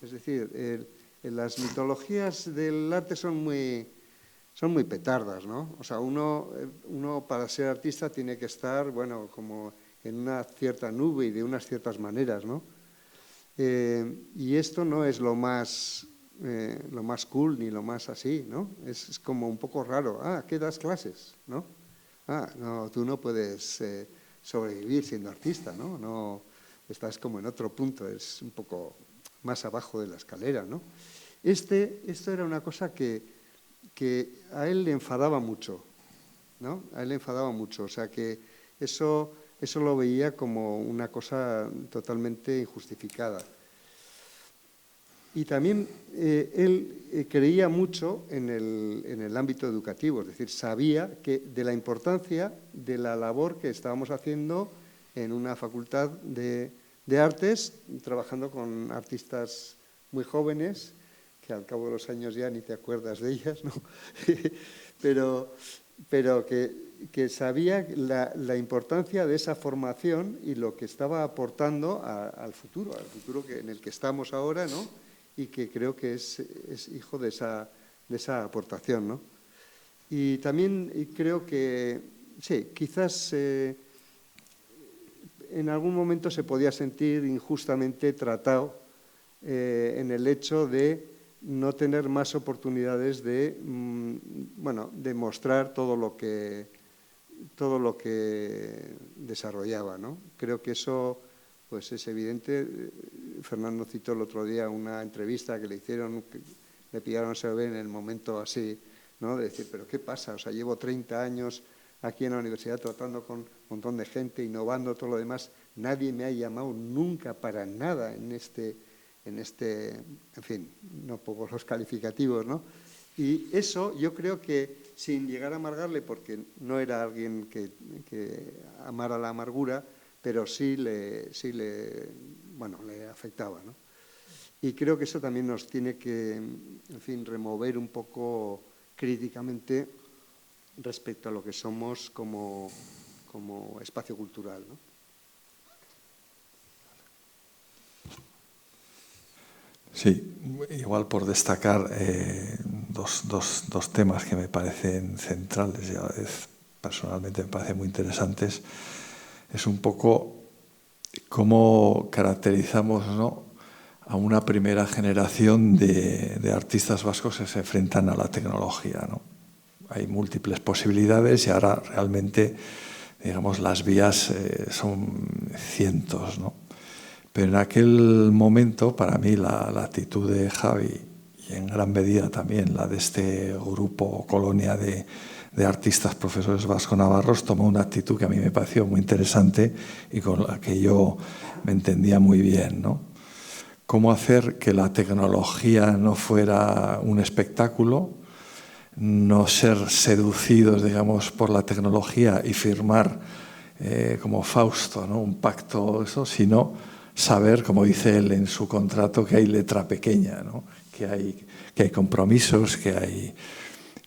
Es decir, las mitologías del arte son muy petardas, ¿no? O sea, uno para ser artista tiene que estar, bueno, como en una cierta nube y de unas ciertas maneras, ¿no? Y esto no es lo más cool ni lo más así, ¿no? Es como un poco raro. ¿Qué das clases? ¿No? No, tú no puedes sobrevivir siendo artista, ¿no? No, estás como en otro punto, es un poco más abajo de la escalera, ¿no? Esto era una cosa que a él le enfadaba mucho, ¿no? A él le enfadaba mucho, o sea que eso lo veía como una cosa totalmente injustificada. Y también él creía mucho en el ámbito educativo, es decir, sabía de la importancia de la labor que estábamos haciendo en una facultad de artes, trabajando con artistas muy jóvenes, que al cabo de los años ya ni te acuerdas de ellas, ¿no? pero que sabía la importancia de esa formación y lo que estaba aportando al futuro en el que estamos ahora, ¿no? Y que creo que es hijo de esa aportación, ¿no? Y también creo que, sí, quizás en algún momento se podía sentir injustamente tratado en el hecho de no tener más oportunidades de mostrar todo lo que desarrollaba, ¿no? Creo que eso pues es evidente. Fernando citó el otro día una entrevista que le hicieron, que le pillaron a saber en el momento así, ¿no? De decir, ¿pero qué pasa? O sea, llevo 30 años aquí en la universidad tratando con un montón de gente, innovando, todo lo demás. Nadie me ha llamado nunca para nada en fin, no pongo los calificativos, ¿no? Y eso yo creo que, sin llegar a amargarle, porque no era alguien que amara la amargura, pero sí le afectaba, ¿no? Y creo que eso también nos tiene que, en fin, remover un poco críticamente respecto a lo que somos como espacio cultural, ¿no? Sí, igual por destacar dos temas que me parecen centrales y a la vez personalmente me parecen muy interesantes. Es un poco cómo caracterizamos, ¿no?, a una primera generación de artistas vascos que se enfrentan a la tecnología, ¿no? Hay múltiples posibilidades y ahora realmente, digamos, las vías son cientos, ¿no? Pero en aquel momento, para mí, la actitud de Javi en gran medida también la de este grupo Colonia de artistas profesores vasco-navarros, tomó una actitud que a mí me pareció muy interesante y con la que yo me entendía muy bien, ¿no? Cómo hacer que la tecnología no fuera un espectáculo, no ser seducidos, digamos, por la tecnología y firmar como Fausto, ¿no? Un pacto, eso, sino saber, como dice él en su contrato, que hay letra pequeña, ¿no? que hay compromisos, que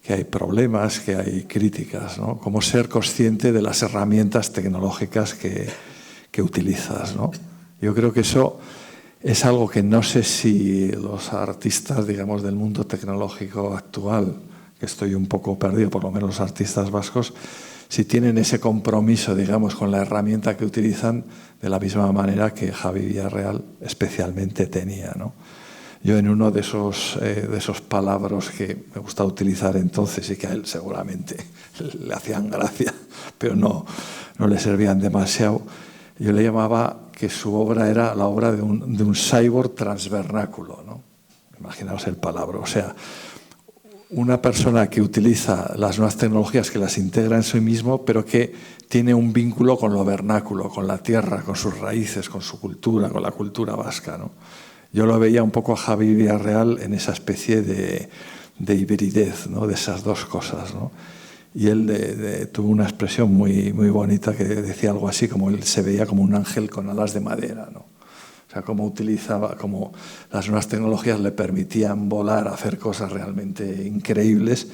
hay problemas, que hay críticas, ¿no? Cómo ser consciente de las herramientas tecnológicas que utilizas, ¿no? Yo creo que eso es algo que no sé si los artistas, digamos, del mundo tecnológico actual, que estoy un poco perdido, por lo menos los artistas vascos, si tienen ese compromiso, digamos, con la herramienta que utilizan de la misma manera que Javi Villarreal especialmente tenía, ¿no? Yo en uno de esos palabras que me gustaba utilizar entonces y que a él seguramente le hacían gracia, pero no le servían demasiado, yo le llamaba que su obra era la obra de un cyborg transvernáculo, ¿no? Imaginaos el palabra, o sea, una persona que utiliza las nuevas tecnologías, que las integra en sí mismo, pero que tiene un vínculo con lo vernáculo, con la tierra, con sus raíces, con su cultura, con la cultura vasca, ¿no? Yo lo veía un poco a Javi Villarreal en esa especie de hibridez, ¿no? De esas dos cosas, ¿no? Y él tuvo una expresión muy, muy bonita que decía algo así, como él se veía como un ángel con alas de madera, ¿no? O sea, cómo utilizaba, cómo las nuevas tecnologías le permitían volar, hacer cosas realmente increíbles,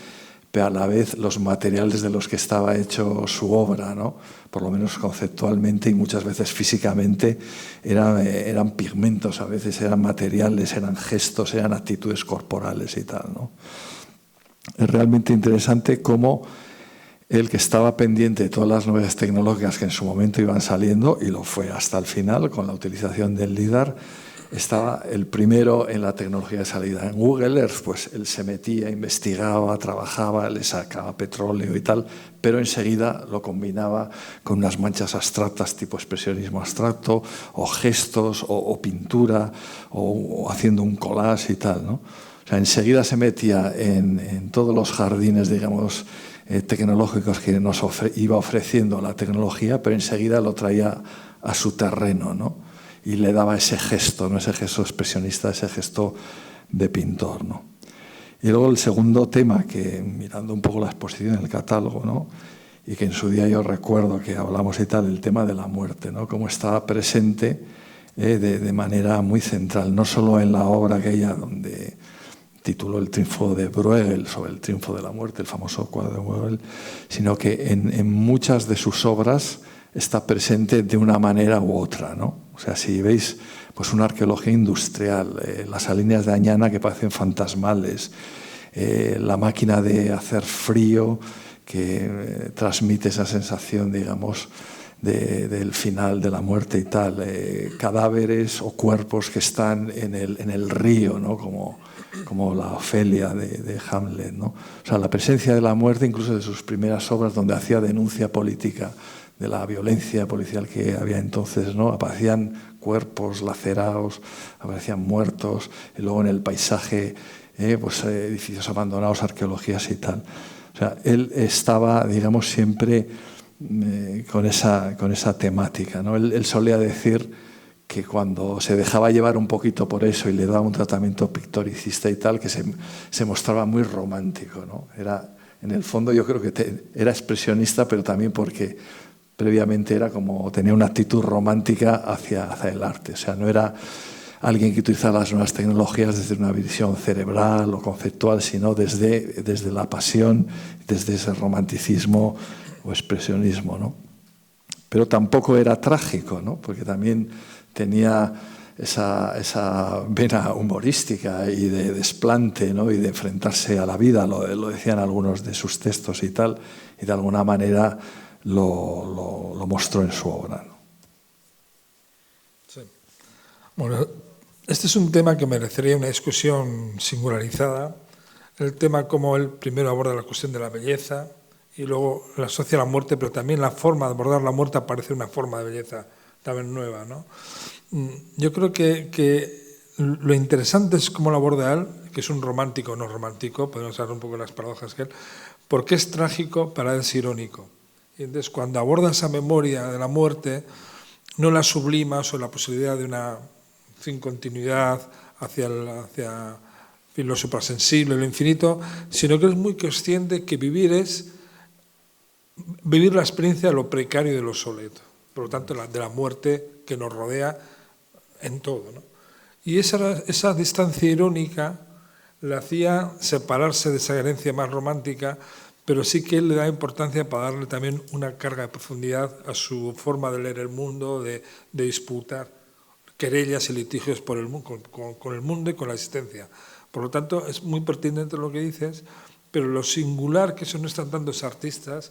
pero a la vez los materiales de los que estaba hecho su obra, ¿no? Por lo menos conceptualmente y muchas veces físicamente, eran pigmentos, a veces eran materiales, eran gestos, eran actitudes corporales y tal, ¿no? Es realmente interesante cómo él, que estaba pendiente de todas las nuevas tecnologías que en su momento iban saliendo, y lo fue hasta el final con la utilización del LIDAR, estaba el primero en la tecnología de salida. En Google Earth, pues él se metía, investigaba, trabajaba, le sacaba petróleo y tal, pero enseguida lo combinaba con unas manchas abstractas tipo expresionismo abstracto, o gestos, o pintura, o haciendo un collage y tal, ¿no? O sea, enseguida se metía en todos los jardines, digamos, tecnológicos que nos iba ofreciendo la tecnología, pero enseguida lo traía a su terreno, ¿no? Y le daba ese gesto, ¿no? Ese gesto expresionista, ese gesto de pintor, ¿no? Y luego el segundo tema, que mirando un poco la exposición, el catálogo, ¿no? Y que en su día yo recuerdo que hablamos y tal, el tema de la muerte, ¿no? Cómo estaba presente de manera muy central, no solo en la obra aquella donde tituló El triunfo de Bruegel, sobre el triunfo de la muerte, el famoso cuadro de Bruegel, sino que en muchas de sus obras está presente de una manera u otra, ¿no? O sea, si veis pues una arqueología industrial, las alineas de Añana que parecen fantasmales, la máquina de hacer frío que transmite esa sensación, digamos, del final de la muerte y tal, cadáveres o cuerpos que están en el río, ¿no? Como la Ofelia de Hamlet, ¿no? O sea, la presencia de la muerte, incluso de sus primeras obras, donde hacía denuncia política de la violencia policial que había entonces, ¿no? Aparecían cuerpos lacerados, aparecían muertos, y luego en el paisaje, pues edificios abandonados, arqueologías y tal. O sea, él estaba, digamos, siempre con esa temática, ¿no? Él solía decir que cuando se dejaba llevar un poquito por eso y le daba un tratamiento pictoricista y tal, que se mostraba muy romántico, ¿no? En el fondo yo creo que era expresionista, pero también porque previamente tenía una actitud romántica hacia el arte. O sea, no era alguien que utilizaba las nuevas tecnologías desde una visión cerebral o conceptual, sino desde la pasión, desde ese romanticismo o expresionismo, ¿no? Pero tampoco era trágico, ¿no? Porque también tenía esa vena humorística y de desplante, ¿no? Y de enfrentarse a la vida, lo decían algunos de sus textos y tal, y de alguna manera lo mostró en su obra, ¿no? Sí. Bueno, este es un tema que merecería una discusión singularizada. El tema como él primero aborda la cuestión de la belleza y luego la asocia a la muerte, pero también la forma de abordar la muerte aparece una forma de belleza también nueva, ¿no? Yo creo que lo interesante es cómo lo aborda él, que es un romántico no romántico, podemos hablar un poco de las paradojas que él, porque es trágico, para él es irónico. Y entonces cuando aborda esa memoria de la muerte, no la sublima sobre la posibilidad de una continuidad hacia lo suprasensible, lo infinito, sino que es muy consciente que vivir es vivir la experiencia de lo precario y de lo obsoleto, por lo tanto de la muerte que nos rodea en todo, ¿no? Y esa distancia irónica le hacía separarse de esa herencia más romántica, pero sí que él le da importancia para darle también una carga de profundidad a su forma de leer el mundo, de disputar querellas y litigios por el, con el mundo y con la existencia. Por lo tanto, es muy pertinente lo que dices, pero lo singular que son están dando los artistas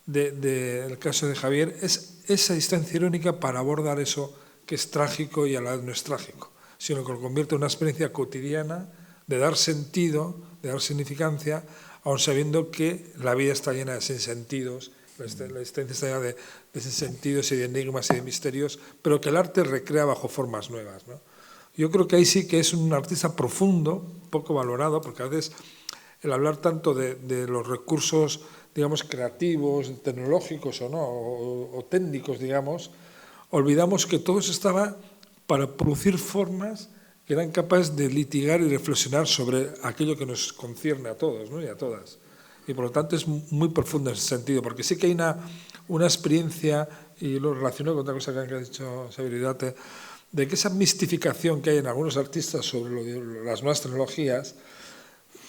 del caso de Javier es esa distancia irónica para abordar eso que es trágico y a la vez no es trágico, sino que lo convierte en una experiencia cotidiana de dar sentido, de dar significancia, aun sabiendo que la vida está llena de sinsentidos, la existencia está llena de sinsentidos y de enigmas y de misterios, pero que el arte recrea bajo formas nuevas, ¿no? Yo creo que ahí sí que es un artista profundo, poco valorado, porque a veces el hablar tanto de los recursos, digamos, creativos, tecnológicos o no, o técnicos, digamos, olvidamos que todo eso estaba para producir formas que eran capaces de litigar y reflexionar sobre aquello que nos concierne a todos, ¿no? Y a todas. Y por lo tanto es muy profundo en ese sentido, porque sí que hay una experiencia, y lo relaciono con otra cosa que ha dicho Xavier Vidate, de que esa mistificación que hay en algunos artistas sobre las nuevas tecnologías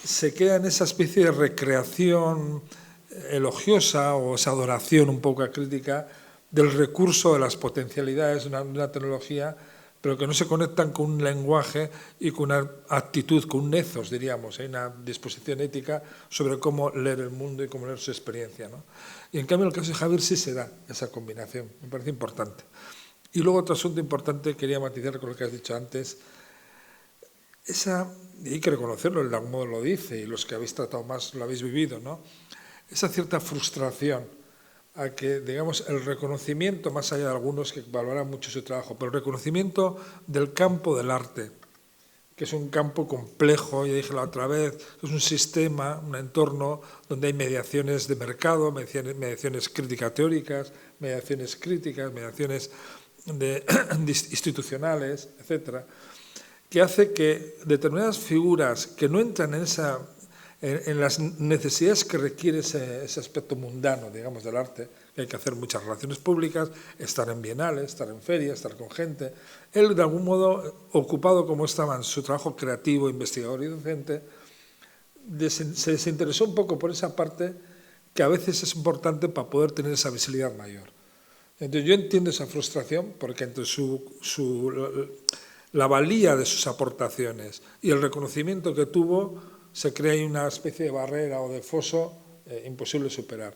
se queda en esa especie de recreación elogiosa o esa adoración un poco crítica del recurso de las potencialidades de una tecnología, pero que no se conectan con un lenguaje y con una actitud, con un ethos, diríamos, una disposición ética sobre cómo leer el mundo y cómo leer su experiencia, ¿no? Y en cambio en el caso de Javier sí se da esa combinación, me parece importante. Y luego otro asunto importante, quería matizar con lo que has dicho antes, y hay que reconocerlo, el de algún modo lo dice, y los que habéis tratado más lo habéis vivido, ¿no? Esa cierta frustración a que, digamos, el reconocimiento, más allá de algunos que valoran mucho su trabajo, pero el reconocimiento del campo del arte, que es un campo complejo, ya dije la otra vez, es un sistema, un entorno donde hay mediaciones de mercado, mediaciones críticas teóricas, mediaciones críticas, mediaciones institucionales, etcétera, que hace que determinadas figuras que no entran en las necesidades que requiere ese aspecto mundano, digamos, del arte, que hay que hacer muchas relaciones públicas, estar en bienales, estar en ferias, estar con gente. Él, de algún modo, ocupado como estaba en su trabajo creativo, investigador y docente, se desinteresó un poco por esa parte que a veces es importante para poder tener esa visibilidad mayor. Entonces yo entiendo esa frustración porque entre la valía de sus aportaciones y el reconocimiento que tuvo, se crea ahí una especie de barrera o de foso imposible de superar.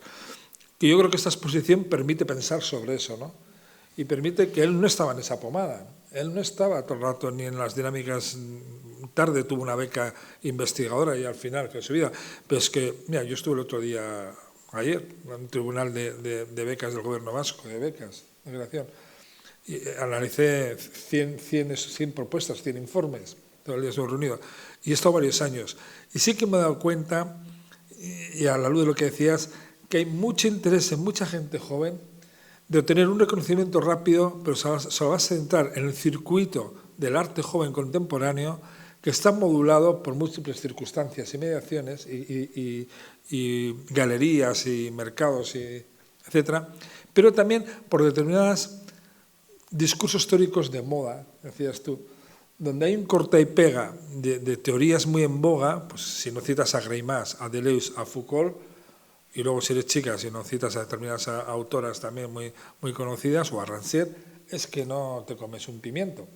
Y yo creo que esta exposición permite pensar sobre eso, ¿no? Y permite que él no estaba en esa pomada. Él no estaba todo el rato ni en las dinámicas. Tarde tuvo una beca investigadora y al final de su vida. Pero es que, mira, yo estuve el otro día, ayer, en un tribunal de becas del gobierno vasco, de becas de creación. Y analicé 100 propuestas, 100 informes. Todo el día estuve reunido. Y he estado varios años. Y sí que me he dado cuenta, y a la luz de lo que decías, que hay mucho interés en mucha gente joven de obtener un reconocimiento rápido, pero se va a centrar en el circuito del arte joven contemporáneo, que está modulado por múltiples circunstancias y mediaciones, y galerías, y mercados, etcétera, pero también por determinados discursos teóricos de moda, decías tú, donde hay un corta y pega de teorías muy en boga, pues si no citas a Greimas, a Deleuze, a Foucault, y luego si eres chica, si no citas a determinadas autoras también muy conocidas, o a Rancière, es que no te comes un pimiento.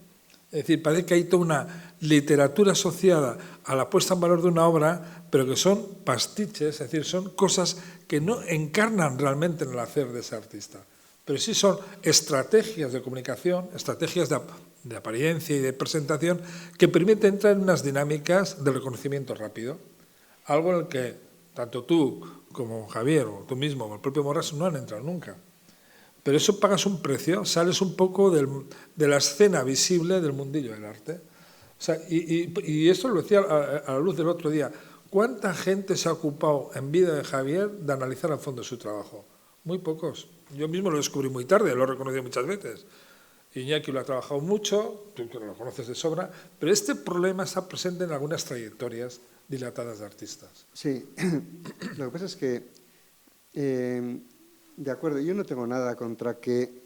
Es decir, parece que hay toda una literatura asociada a la puesta en valor de una obra, pero que son pastiches, es decir, son cosas que no encarnan realmente en el hacer de ese artista, pero sí son estrategias de comunicación, estrategias de apariencia y de presentación que permiten entrar en unas dinámicas de reconocimiento rápido, algo en el que tanto tú como Javier o tú mismo o el propio Borràs no han entrado nunca. Pero eso pagas un precio, sales un poco de la escena visible del mundillo del arte. O sea, y esto lo decía a la luz del otro día. ¿Cuánta gente se ha ocupado en vida de Javier de analizar a fondo su trabajo? Muy pocos. Yo mismo lo descubrí muy tarde, lo he reconocido muchas veces. Iñaki lo ha trabajado mucho, tú que lo conoces de sobra, pero este problema está presente en algunas trayectorias dilatadas de artistas. Sí, lo que pasa es que, de acuerdo, yo no tengo nada contra que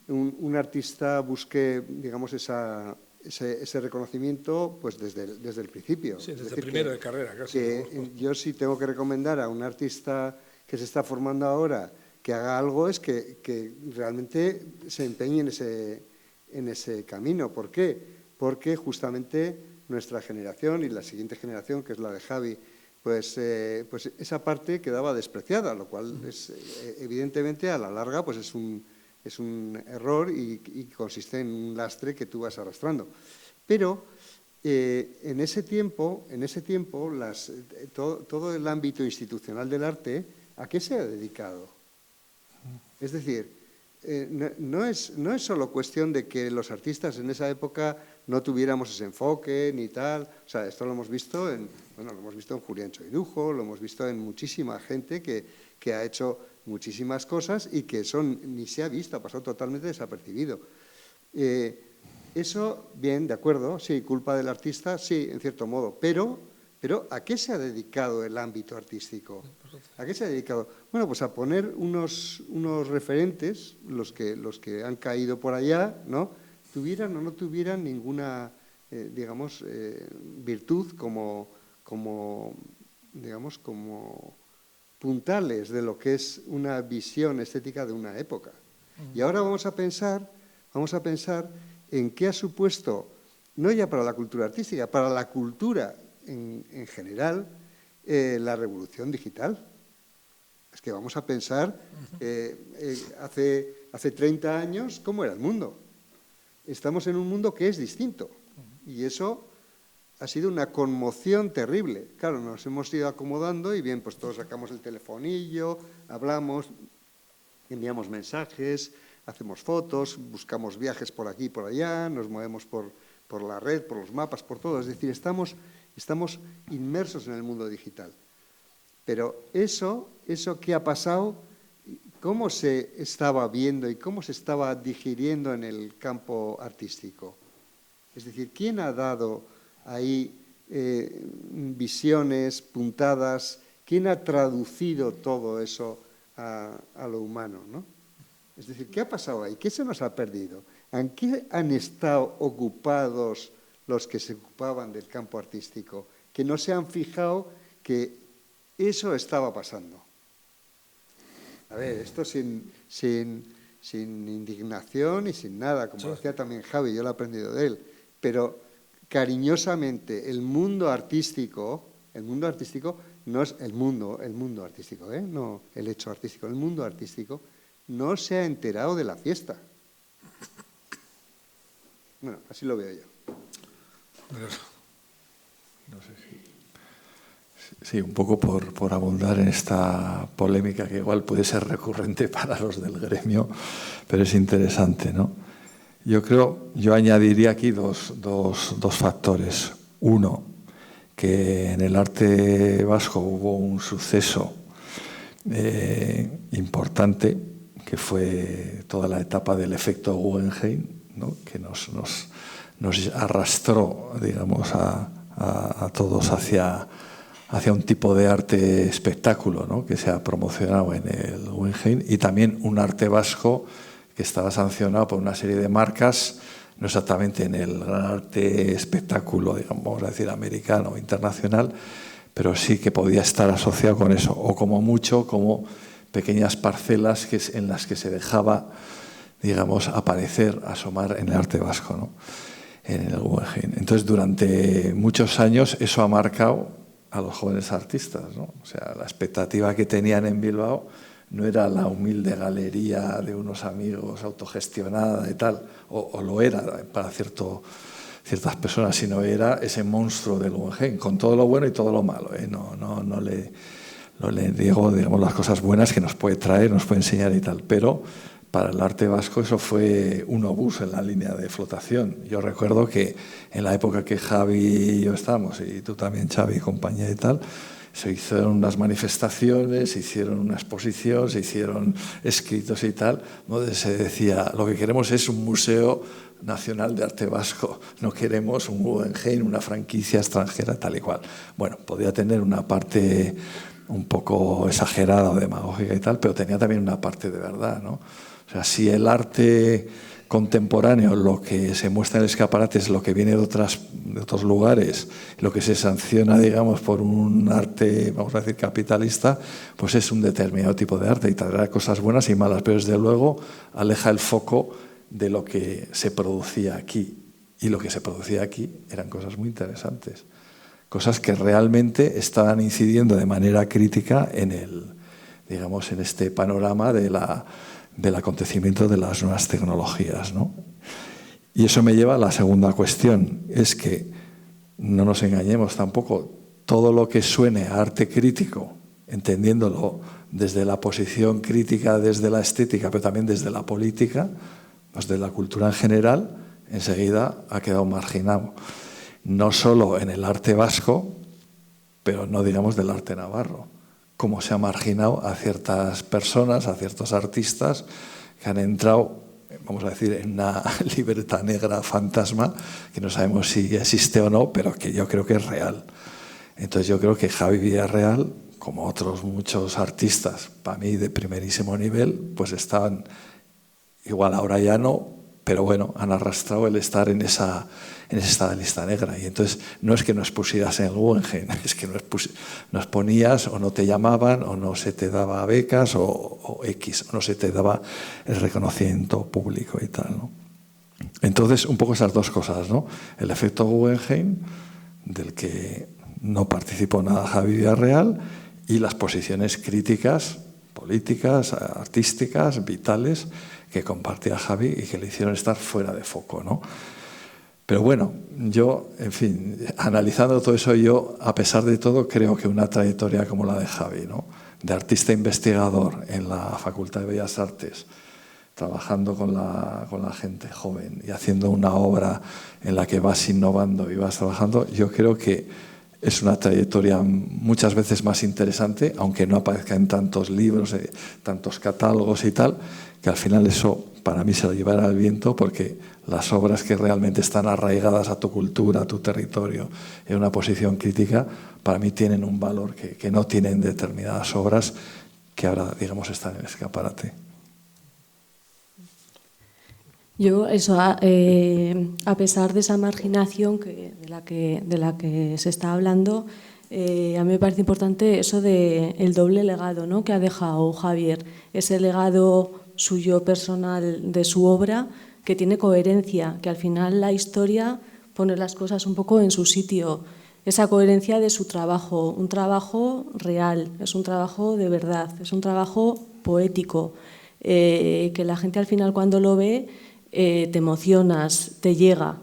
un artista busque, digamos, ese reconocimiento pues desde el principio. Sí, desde primero de carrera, casi. Que yo sí tengo que recomendar a un artista que se está formando ahora que haga algo, es que realmente se empeñe en ese camino. ¿Por qué? Porque justamente nuestra generación y la siguiente generación, que es la de Javi, pues esa parte quedaba despreciada, lo cual es, evidentemente a la larga pues es un error y consiste en un lastre que tú vas arrastrando. Pero en ese tiempo todo el ámbito institucional del arte, ¿a qué se ha dedicado? Es decir, no es solo cuestión de que los artistas en esa época no tuviéramos ese enfoque ni tal. O sea, esto lo hemos visto en Julián Choirujo, lo hemos visto en muchísima gente que ha hecho muchísimas cosas y que ni se ha visto, ha pasado totalmente desapercibido. Eso, bien, de acuerdo, sí, culpa del artista, sí, en cierto modo, pero ¿a qué se ha dedicado el ámbito artístico? ¿A qué se ha dedicado? Bueno, pues a poner unos referentes, los que han caído por allá, ¿no? Tuvieran o no tuvieran ninguna, digamos, virtud como puntales de lo que es una visión estética de una época. Y ahora vamos a pensar en qué ha supuesto, no ya para la cultura artística, para la cultura en general, la revolución digital. Es que vamos a pensar, hace 30 años, ¿cómo era el mundo? Estamos en un mundo que es distinto. Y eso ha sido una conmoción terrible. Claro, nos hemos ido acomodando y bien, pues todos sacamos el telefonillo, hablamos, enviamos mensajes, hacemos fotos, buscamos viajes por aquí y por allá, nos movemos por la red, por los mapas, por todo. Es decir, estamos inmersos en el mundo digital. Pero eso que ha pasado, ¿cómo se estaba viendo y cómo se estaba digiriendo en el campo artístico? Es decir, ¿quién ha dado ahí visiones, puntadas? ¿Quién ha traducido todo eso a lo humano, ¿no? Es decir, ¿qué ha pasado ahí? ¿Qué se nos ha perdido? ¿En qué han estado ocupados los que se ocupaban del campo artístico? Que no se han fijado que eso estaba pasando. A ver, esto sin indignación y sin nada, como decía también Javi, yo lo he aprendido de él, pero cariñosamente el mundo artístico no es el mundo artístico, no el hecho artístico, el mundo artístico no se ha enterado de la fiesta. Bueno, así lo veo yo. No sé si... Sí, un poco por abundar en esta polémica que igual puede ser recurrente para los del gremio, pero es interesante, ¿no? Yo añadiría aquí dos factores. Uno, que en el arte vasco hubo un suceso importante, que fue toda la etapa del efecto Guggenheim, ¿no? Que nos arrastró, digamos, a todos hacia un tipo de arte espectáculo, ¿no? Que se ha promocionado en el Guggenheim, y también un arte vasco que estaba sancionado por una serie de marcas, no exactamente en el gran arte espectáculo, digamos, vamos a decir, americano o internacional, pero sí que podía estar asociado con eso, o como mucho, como pequeñas parcelas en las que se dejaba, digamos, asomar en el arte vasco, ¿no? En el Guggenheim. Entonces, durante muchos años eso ha marcado a los jóvenes artistas, ¿no? O sea, la expectativa que tenían en Bilbao no era la humilde galería de unos amigos autogestionada y tal, o lo era para ciertas personas, sino era ese monstruo del Guggenheim, con todo lo bueno y todo lo malo, ¿eh? No le digo, digamos, las cosas buenas que nos puede traer, nos puede enseñar y tal, pero para el arte vasco eso fue un obús en la línea de flotación. Yo recuerdo que en la época que Javi y yo estábamos, y tú también, Xavi, compañía y tal, se hicieron unas manifestaciones, se hicieron una exposición, se hicieron escritos y tal, donde se decía, lo que queremos es un museo nacional de arte vasco, no queremos un Guggenheim, una franquicia extranjera, tal y cual. Bueno, podía tener una parte un poco exagerada o demagógica y tal, pero tenía también una parte de verdad, ¿no? O sea, si el arte contemporáneo, lo que se muestra en el escaparate es lo que viene de otros lugares, lo que se sanciona, digamos, por un arte, vamos a decir, capitalista, pues es un determinado tipo de arte y traerá cosas buenas y malas, pero desde luego aleja el foco de lo que se producía aquí. Y lo que se producía aquí eran cosas muy interesantes, cosas que realmente estaban incidiendo de manera crítica en digamos, en este panorama del acontecimiento de las nuevas tecnologías, ¿no? Y eso me lleva a la segunda cuestión, es que no nos engañemos tampoco, todo lo que suene a arte crítico, entendiéndolo desde la posición crítica, desde la estética, pero también desde la política, pues de la cultura en general, enseguida ha quedado marginado. No solo en el arte vasco, pero no digamos del arte navarro, cómo se ha marginado a ciertas personas, a ciertos artistas que han entrado, vamos a decir, en una libreta negra fantasma, que no sabemos si existe o no, pero que yo creo que es real. Entonces yo creo que Javi Villarreal, como otros muchos artistas, para mí de primerísimo nivel, pues estaban, igual ahora ya no, pero bueno, han arrastrado el estar en esa lista negra. Y entonces no es que nos pusieras en el Guggenheim, es que nos ponías o no te llamaban o no se te daba becas o X, o no se te daba el reconocimiento público y tal, ¿no? Entonces, un poco esas dos cosas, ¿no? El efecto Guggenheim, del que no participó nada Javi Villarreal, y las posiciones críticas, políticas, artísticas, vitales, que compartía Javi y que le hicieron estar fuera de foco, ¿no? Pero bueno, yo, en fin, analizando todo eso, yo, a pesar de todo, creo que una trayectoria como la de Javi, ¿no? De artista investigador en la Facultad de Bellas Artes, trabajando con la gente joven y haciendo una obra en la que vas innovando y vas trabajando, yo creo que es una trayectoria muchas veces más interesante, aunque no aparezca en tantos libros, tantos catálogos y tal, que al final eso para mí se lo llevará al viento, porque las obras que realmente están arraigadas a tu cultura, a tu territorio, en una posición crítica, para mí tienen un valor que no tienen determinadas obras que ahora, digamos, están en el escaparate. Yo, eso, a pesar de esa marginación de la que se está hablando, a mí me parece importante eso del doble legado, ¿no?, que ha dejado Javier, ese legado suyo personal de su obra, que tiene coherencia, que al final la historia pone las cosas un poco en su sitio, esa coherencia de su trabajo, un trabajo real, es un trabajo de verdad, es un trabajo poético, que la gente al final cuando lo ve te emocionas, te llega.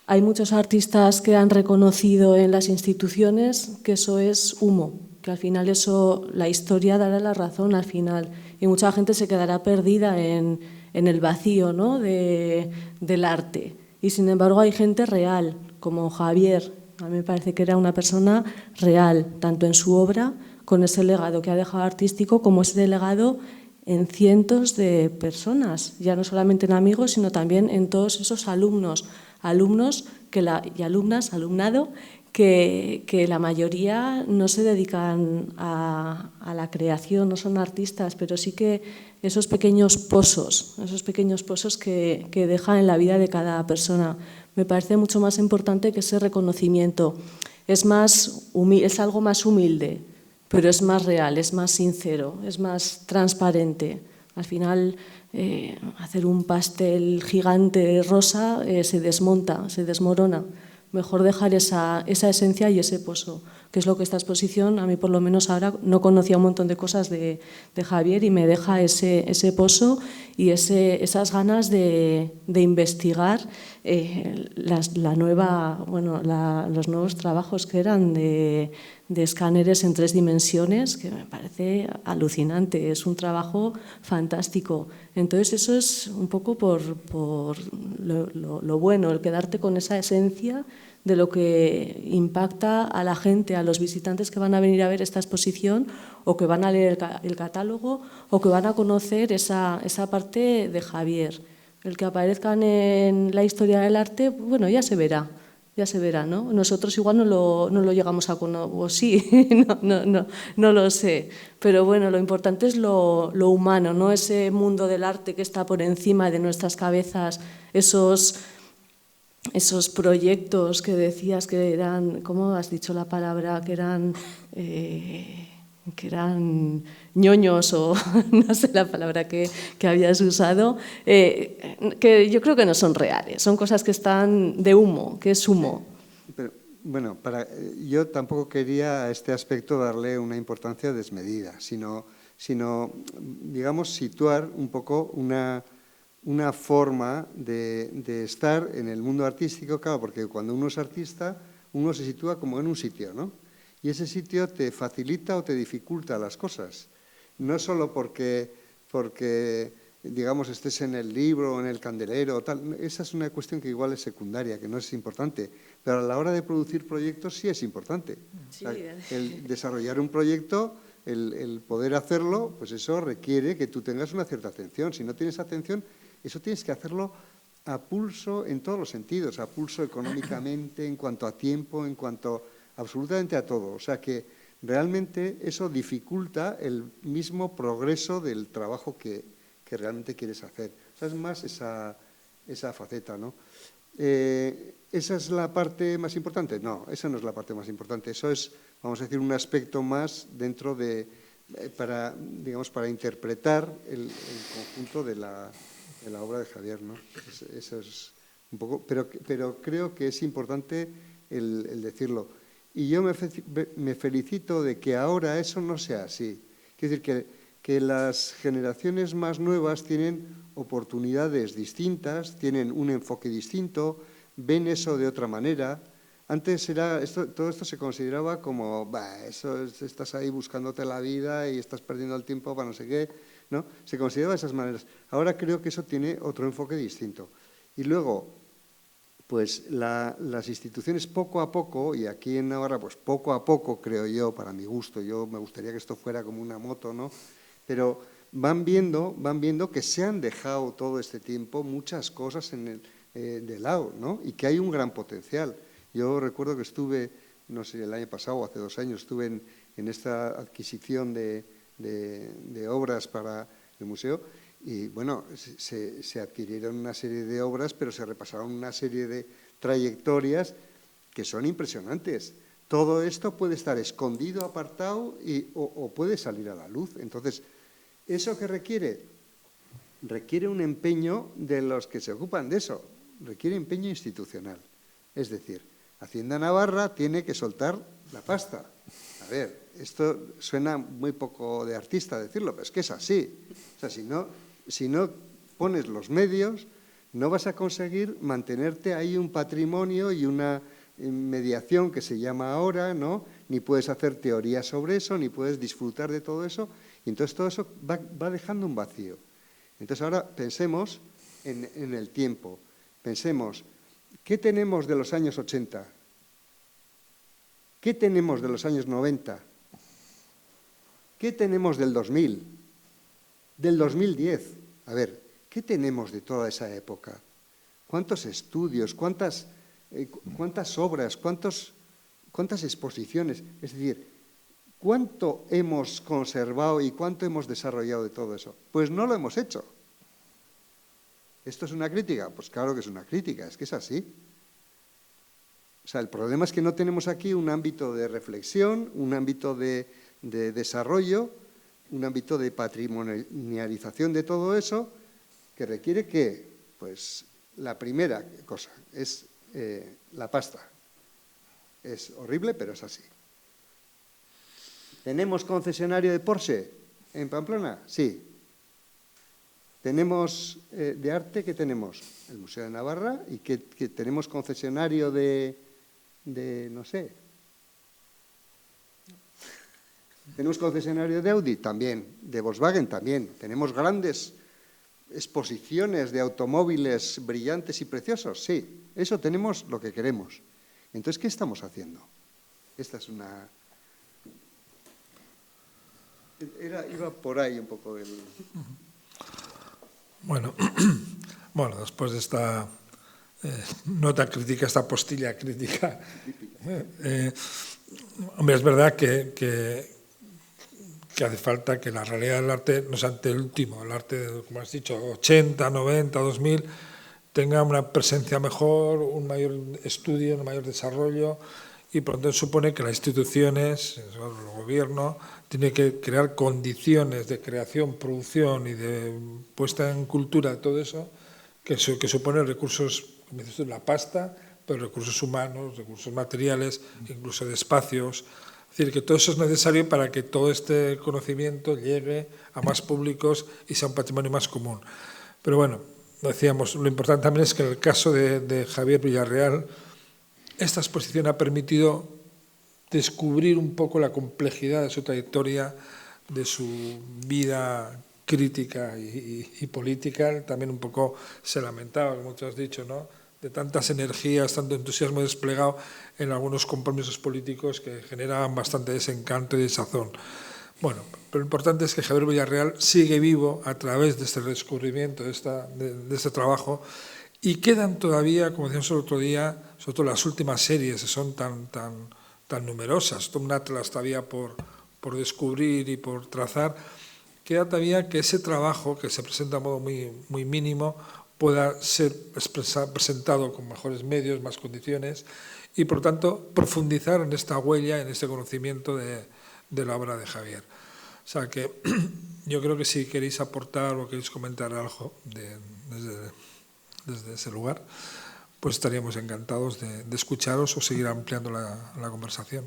Hay muchos artistas que han reconocido en las instituciones que eso es humo, que al final eso, la historia dará la razón al final, y mucha gente se quedará perdida en el vacío, ¿no?, del arte. Y sin embargo hay gente real, como Javier. A mí me parece que era una persona real, tanto en su obra, con ese legado que ha dejado artístico, como ese legado en cientos de personas, ya no solamente en amigos, sino también en todos esos alumnos y alumnas, alumnado, que la mayoría no se dedican a la creación, no son artistas, pero sí que esos pequeños pozos que dejan en la vida de cada persona, me parece mucho más importante que ese reconocimiento. Es algo más humilde, pero es más real, es más sincero, es más transparente. Al final, hacer un pastel gigante rosa se desmonta, se desmorona. Mejor dejar esa esencia y ese pozo, que es lo que esta exposición, a mí por lo menos ahora, no conocía un montón de cosas de Javier, y me deja ese pozo y esas ganas de investigar los nuevos trabajos que eran de escáneres en 3 dimensiones, que me parece alucinante, es un trabajo fantástico. Entonces eso es un poco por lo bueno, el quedarte con esa esencia de lo que impacta a la gente, a los visitantes que van a venir a ver esta exposición o que van a leer el catálogo o que van a conocer esa parte de Javier. El que aparezcan en la historia del arte, bueno, ya se verá, ¿no? Nosotros igual no lo llegamos a conocer, o sí, no lo sé. Pero bueno, lo importante es lo humano, ¿no? Ese mundo del arte que está por encima de nuestras cabezas, esos proyectos que decías que eran, ¿cómo has dicho la palabra? Que eran ñoños o no sé la palabra que habías usado, que yo creo que no son reales, son cosas que están de humo, que es humo. Pero, bueno, yo tampoco quería a este aspecto darle una importancia desmedida, sino digamos, situar un poco una forma de estar en el mundo artístico, claro, porque cuando uno es artista, uno se sitúa como en un sitio, ¿no? Y ese sitio te facilita o te dificulta las cosas. No solo porque digamos, estés en el libro o en el candelero o tal. Esa es una cuestión que igual es secundaria, que no es importante. Pero a la hora de producir proyectos sí es importante. Sí. O sea, el desarrollar un proyecto, el poder hacerlo, pues eso requiere que tú tengas una cierta atención. Si no tienes atención, eso tienes que hacerlo a pulso en todos los sentidos, a pulso económicamente, en cuanto a tiempo, en cuanto absolutamente a todo. O sea que realmente eso dificulta el mismo progreso del trabajo que realmente quieres hacer. O sea, es más esa faceta, ¿no? ¿Esa es la parte más importante? No, esa no es la parte más importante. Eso es, vamos a decir, un aspecto más dentro de, para interpretar el conjunto de la obra de Javier, ¿no? Eso es un poco, pero creo que es importante el decirlo. Y yo me felicito de que ahora eso no sea así. Quiero decir que las generaciones más nuevas tienen oportunidades distintas, tienen un enfoque distinto, ven eso de otra manera. Antes todo esto se consideraba como, estás ahí buscándote la vida y estás perdiendo el tiempo para no sé qué, ¿no? Se consideraba de esas maneras. Ahora creo que eso tiene otro enfoque distinto. Y luego, pues las instituciones poco a poco, y aquí en Navarra, pues poco a poco, creo yo, para mi gusto, yo me gustaría que esto fuera como una moto, ¿no? Pero van viendo que se han dejado todo este tiempo muchas cosas de lado, ¿no? Y que hay un gran potencial. Yo recuerdo que estuve, no sé, el año pasado o hace 2 años, estuve en esta adquisición de obras para el museo. Y bueno, se adquirieron una serie de obras, pero se repasaron una serie de trayectorias que son impresionantes. Todo esto puede estar escondido, apartado o puede salir a la luz. Entonces, ¿eso qué requiere? Requiere un empeño de los que se ocupan de eso. Requiere empeño institucional. Es decir, Hacienda Navarra tiene que soltar la pasta. A ver, esto suena muy poco de artista decirlo, pero es que es así. O sea, si no pones los medios, no vas a conseguir mantenerte ahí un patrimonio y una mediación que se llama ahora, ¿no? Ni puedes hacer teoría sobre eso, ni puedes disfrutar de todo eso, y entonces todo eso va dejando un vacío. Entonces ahora pensemos en el tiempo, pensemos, ¿qué tenemos de los años 80? ¿Qué tenemos de los años 90? ¿Qué tenemos del 2000? Del 2010. A ver, ¿qué tenemos de toda esa época? ¿Cuántos estudios, cuántas obras, cuántas exposiciones? Es decir, ¿cuánto hemos conservado y cuánto hemos desarrollado de todo eso? Pues no lo hemos hecho. ¿Esto es una crítica? Pues claro que es una crítica, es que es así. O sea, el problema es que no tenemos aquí un ámbito de reflexión, un ámbito de desarrollo, un ámbito de patrimonialización de todo eso, que requiere que, pues, la primera cosa es la pasta. Es horrible, pero es así. ¿Tenemos concesionario de Porsche en Pamplona? Sí. tenemos de arte, ¿qué tenemos? El Museo de Navarra, y que tenemos concesionario de, no sé. Tenemos concesionario de Audi también, de Volkswagen también. Tenemos grandes exposiciones de automóviles brillantes y preciosos. Sí, eso tenemos lo que queremos. Entonces, ¿qué estamos haciendo? Esta es una... Iba por ahí un poco el... Bueno, después de esta nota crítica, esta postilla crítica, hombre, es verdad que hace falta que la realidad del arte no sea ante el último, el arte, como has dicho, 80, 90, 2000, tenga una presencia mejor, un mayor estudio, un mayor desarrollo, y por lo tanto supone que las instituciones, el gobierno, tiene que crear condiciones de creación, producción y de puesta en cultura de todo eso, que supone recursos, como dices tú, la pasta, pero recursos humanos, recursos materiales, incluso de espacios. Es decir, que todo eso es necesario para que todo este conocimiento llegue a más públicos y sea un patrimonio más común. Pero bueno, decíamos, lo importante también es que en el caso de Javier Villarreal, esta exposición ha permitido descubrir un poco la complejidad de su trayectoria, de su vida crítica y política. También un poco se lamentaba, como tú has dicho, ¿no?, de tantas energías, tanto entusiasmo desplegado en algunos compromisos políticos que generaban bastante desencanto y desazón. Bueno, pero lo importante es que Javier Villarreal sigue vivo a través de este descubrimiento, de este trabajo, y quedan todavía, como decíamos el otro día, sobre todo las últimas series, que son tan numerosas, todo un atlas todavía por descubrir y por trazar, queda todavía que ese trabajo, que se presenta de modo muy mínimo, pueda ser presentado con mejores medios, más condiciones, y por tanto profundizar en esta huella, en este conocimiento de la obra de Javier. O sea que yo creo que si queréis aportar o queréis comentar algo desde ese lugar, pues estaríamos encantados de escucharos o seguir ampliando la conversación.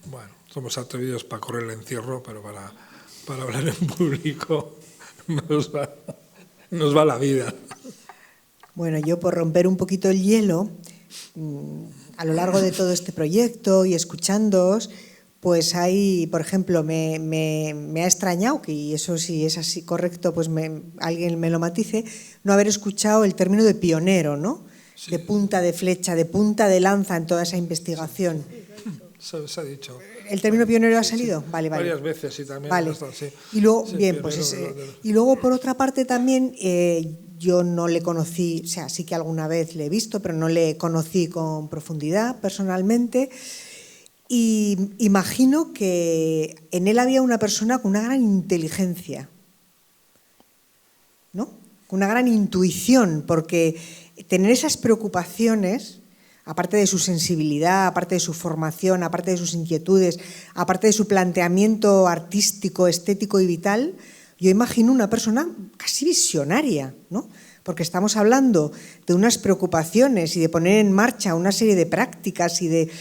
Bueno, somos atrevidos para correr el encierro, pero para hablar en público nos va la vida. Bueno, yo por romper un poquito el hielo, a lo largo de todo este proyecto y escuchándoos, pues hay, por ejemplo, me ha extrañado, y eso si es así correcto, pues alguien me lo matice, no haber escuchado el término de pionero, ¿no? Sí. De punta de flecha, de punta de lanza en toda esa investigación. Se ha dicho. ¿El término pionero ha salido? Sí. Vale. Varias veces, sí, también. Vale. Sí. Y luego, sí, bien, pues y luego por otra parte también, yo no le conocí, o sea, sí que alguna vez le he visto, pero no le conocí con profundidad personalmente. Y imagino que en él había una persona con una gran inteligencia, ¿no? Con una gran intuición, porque tener esas preocupaciones, aparte de su sensibilidad, aparte de su formación, aparte de sus inquietudes, aparte de su planteamiento artístico, estético y vital, yo imagino una persona casi visionaria, ¿no? Porque estamos hablando de unas preocupaciones y de poner en marcha una serie de prácticas y de,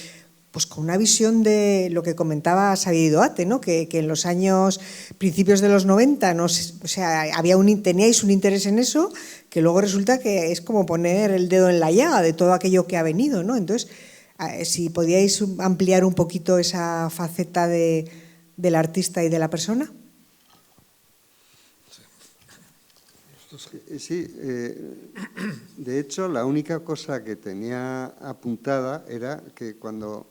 pues con una visión de lo que comentaba Xavier Idoate, ¿no? Que en los años, principios de los 90, o sea, teníais un interés en eso, que luego resulta que es como poner el dedo en la llaga de todo aquello que ha venido, ¿no? Entonces, si podíais ampliar un poquito esa faceta del artista y de la persona. Sí, de hecho, la única cosa que tenía apuntada era que cuando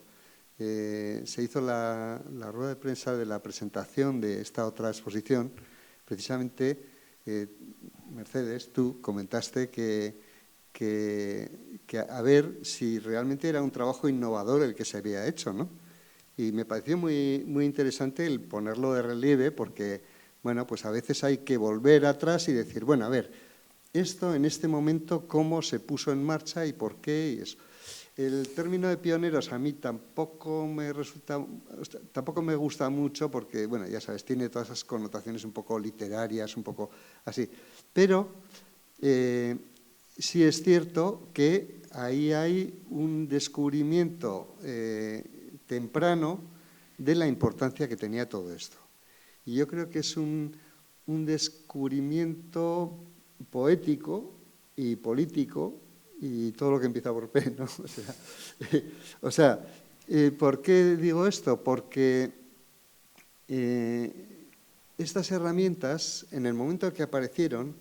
se hizo la rueda de prensa de la presentación de esta otra exposición, precisamente, Mercedes, tú comentaste que a ver si realmente era un trabajo innovador el que se había hecho, ¿no? Y me pareció muy interesante el ponerlo de relieve porque, bueno, pues a veces hay que volver atrás y decir, bueno, a ver, esto en este momento, ¿cómo se puso en marcha y por qué? Y eso. El término de pioneros a mí tampoco me gusta mucho porque, bueno, ya sabes, tiene todas esas connotaciones un poco literarias, un poco así. Pero sí es cierto que ahí hay un descubrimiento temprano de la importancia que tenía todo esto. Y yo creo que es un descubrimiento poético y político y todo lo que empieza por P, ¿no? ¿Por qué digo esto? Porque estas herramientas, en el momento en que aparecieron,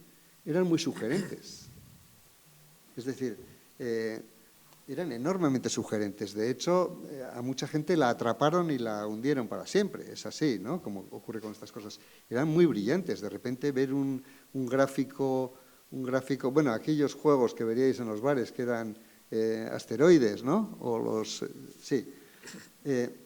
eran muy sugerentes. Es decir, eran enormemente sugerentes. De hecho, a mucha gente la atraparon y la hundieron para siempre. Es así, ¿no? Como ocurre con estas cosas. Eran muy brillantes. De repente ver un gráfico, bueno, aquellos juegos que veríais en los bares que eran asteroides, ¿no? O los... sí.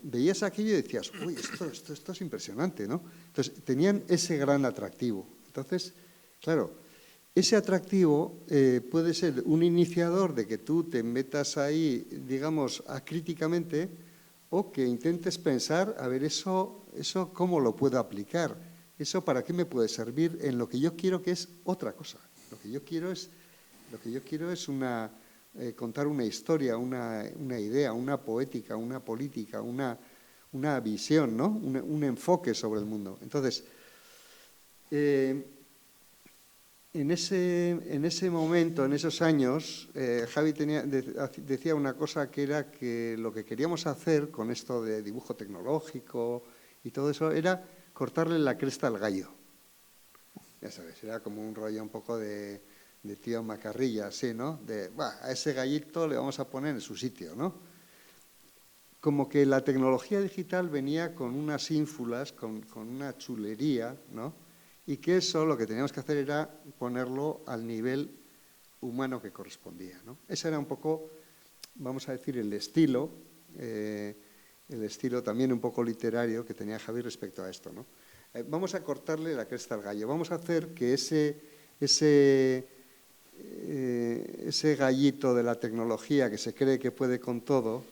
Veías aquello y decías, uy, esto es impresionante, ¿no? Entonces, tenían ese gran atractivo. Entonces, claro, ese atractivo puede ser un iniciador de que tú te metas ahí, digamos, acríticamente, o que intentes pensar, a ver, eso ¿cómo lo puedo aplicar? ¿Eso para qué me puede servir en lo que yo quiero, que es otra cosa? Lo que yo quiero es contar una historia, una idea, una poética, una política, una visión, ¿no? Un enfoque sobre el mundo. Entonces, en ese momento, en esos años, Javi decía una cosa que era que lo que queríamos hacer con esto de dibujo tecnológico y todo eso era cortarle la cresta al gallo. Ya sabes, era como un rollo un poco de tío macarrilla, así, ¿no? A ese gallito le vamos a poner en su sitio, ¿no? Como que la tecnología digital venía con unas ínfulas, con una chulería, ¿no? Y que eso lo que teníamos que hacer era ponerlo al nivel humano que correspondía, ¿no? Ese era un poco, vamos a decir, el estilo también un poco literario que tenía Javi respecto a esto, ¿no? Vamos a cortarle la cresta al gallo, vamos a hacer que ese gallito de la tecnología que se cree que puede con todo,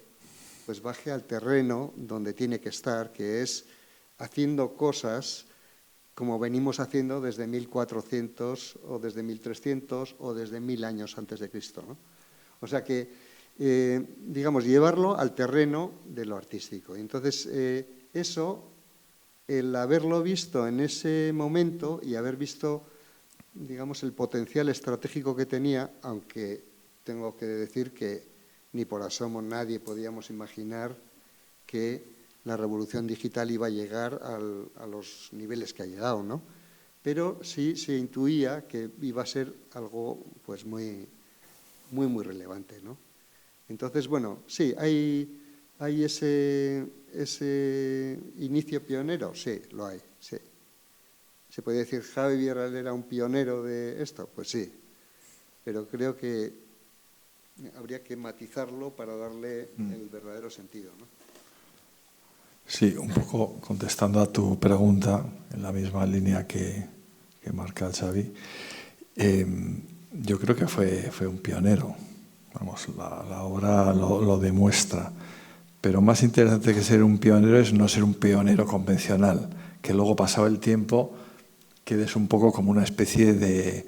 pues baje al terreno donde tiene que estar, que es haciendo cosas como venimos haciendo desde 1400 o desde 1300 o desde 1000 años antes de Cristo, ¿no? O sea que, digamos, llevarlo al terreno de lo artístico. Y entonces, eso, el haberlo visto en ese momento y haber visto, digamos, el potencial estratégico que tenía, aunque tengo que decir que ni por asomo nadie podíamos imaginar que la revolución digital iba a llegar a los niveles que ha llegado, ¿no? Pero sí se intuía que iba a ser algo pues muy relevante, ¿no? Entonces, bueno, sí, hay ese inicio pionero, sí, lo hay, sí. ¿Se puede decir Javi Villarreal era un pionero de esto? Pues sí, pero creo que habría que matizarlo para darle el verdadero sentido, ¿no? Sí, un poco contestando a tu pregunta, en la misma línea que marca el Xavi, yo creo que fue un pionero. Vamos, la obra lo demuestra. Pero más interesante que ser un pionero es no ser un pionero convencional, que luego, pasado el tiempo, quedes un poco como una especie de,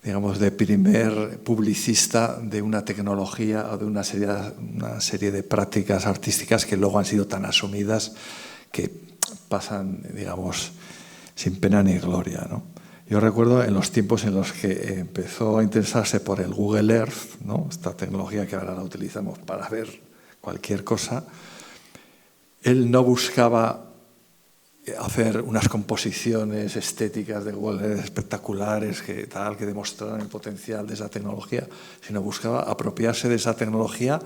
digamos, de primer publicista de una tecnología o de una serie de prácticas artísticas que luego han sido tan asumidas que pasan, digamos, sin pena ni gloria, ¿no? Yo recuerdo en los tiempos en los que empezó a interesarse por el Google Earth, ¿no? Esta tecnología que ahora la utilizamos para ver cualquier cosa, él no buscaba hacer unas composiciones estéticas de Google Earth espectaculares que demostraran el potencial de esa tecnología, sino buscaba apropiarse de esa tecnología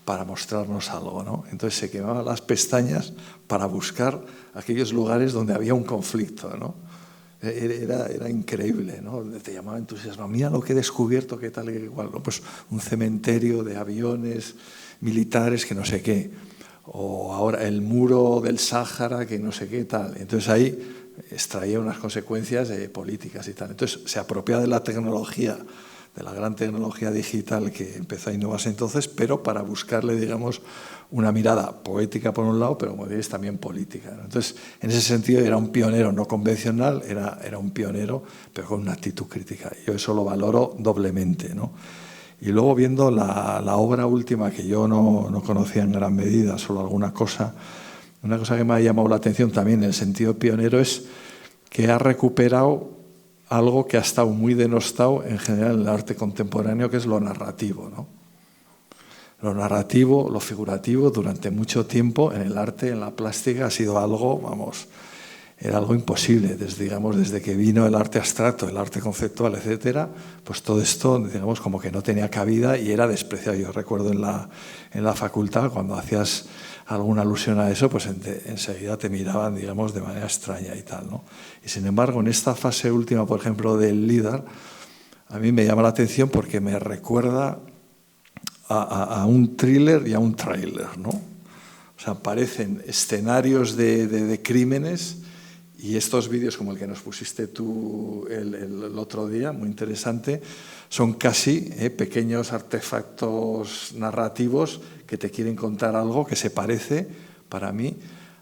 para mostrarnos algo, ¿no? Entonces se quemaba las pestañas para buscar aquellos lugares donde había un conflicto, ¿no? Era increíble, ¿no? Te llamaba entusiasmo. Mira lo que he descubierto, qué tal, qué igual, ¿no? Pues un cementerio de aviones militares que no sé qué, o ahora el muro del Sáhara que no sé qué tal. Entonces ahí extraía unas consecuencias políticas y tal. Entonces se apropia de la tecnología de la gran tecnología digital que empezó a innovarse entonces, pero para buscarle, digamos, una mirada poética por un lado, pero como diréis también política, ¿no? Entonces, en ese sentido era un pionero no convencional, era un pionero, pero con una actitud crítica. Yo eso lo valoro doblemente, ¿no? Y luego viendo la obra última, que yo no conocía en gran medida, solo alguna cosa, una cosa que me ha llamado la atención también en el sentido pionero es que ha recuperado algo que ha estado muy denostado en general en el arte contemporáneo, que es lo narrativo, ¿no? Lo narrativo, lo figurativo, durante mucho tiempo en el arte, en la plástica, ha sido algo, vamos, era algo imposible, desde que vino el arte abstracto, el arte conceptual, etcétera, pues todo esto, digamos, como que no tenía cabida y era despreciado. Yo recuerdo en la facultad, cuando hacías alguna alusión a eso, pues enseguida te miraban, digamos, de manera extraña y tal, ¿no? Y sin embargo, en esta fase última, por ejemplo, del LIDAR, a mí me llama la atención porque me recuerda a un thriller y a un tráiler, ¿no? O sea, parecen escenarios de crímenes. Y estos vídeos, como el que nos pusiste tú el otro día, muy interesante, son casi pequeños artefactos narrativos que te quieren contar algo que se parece, para mí,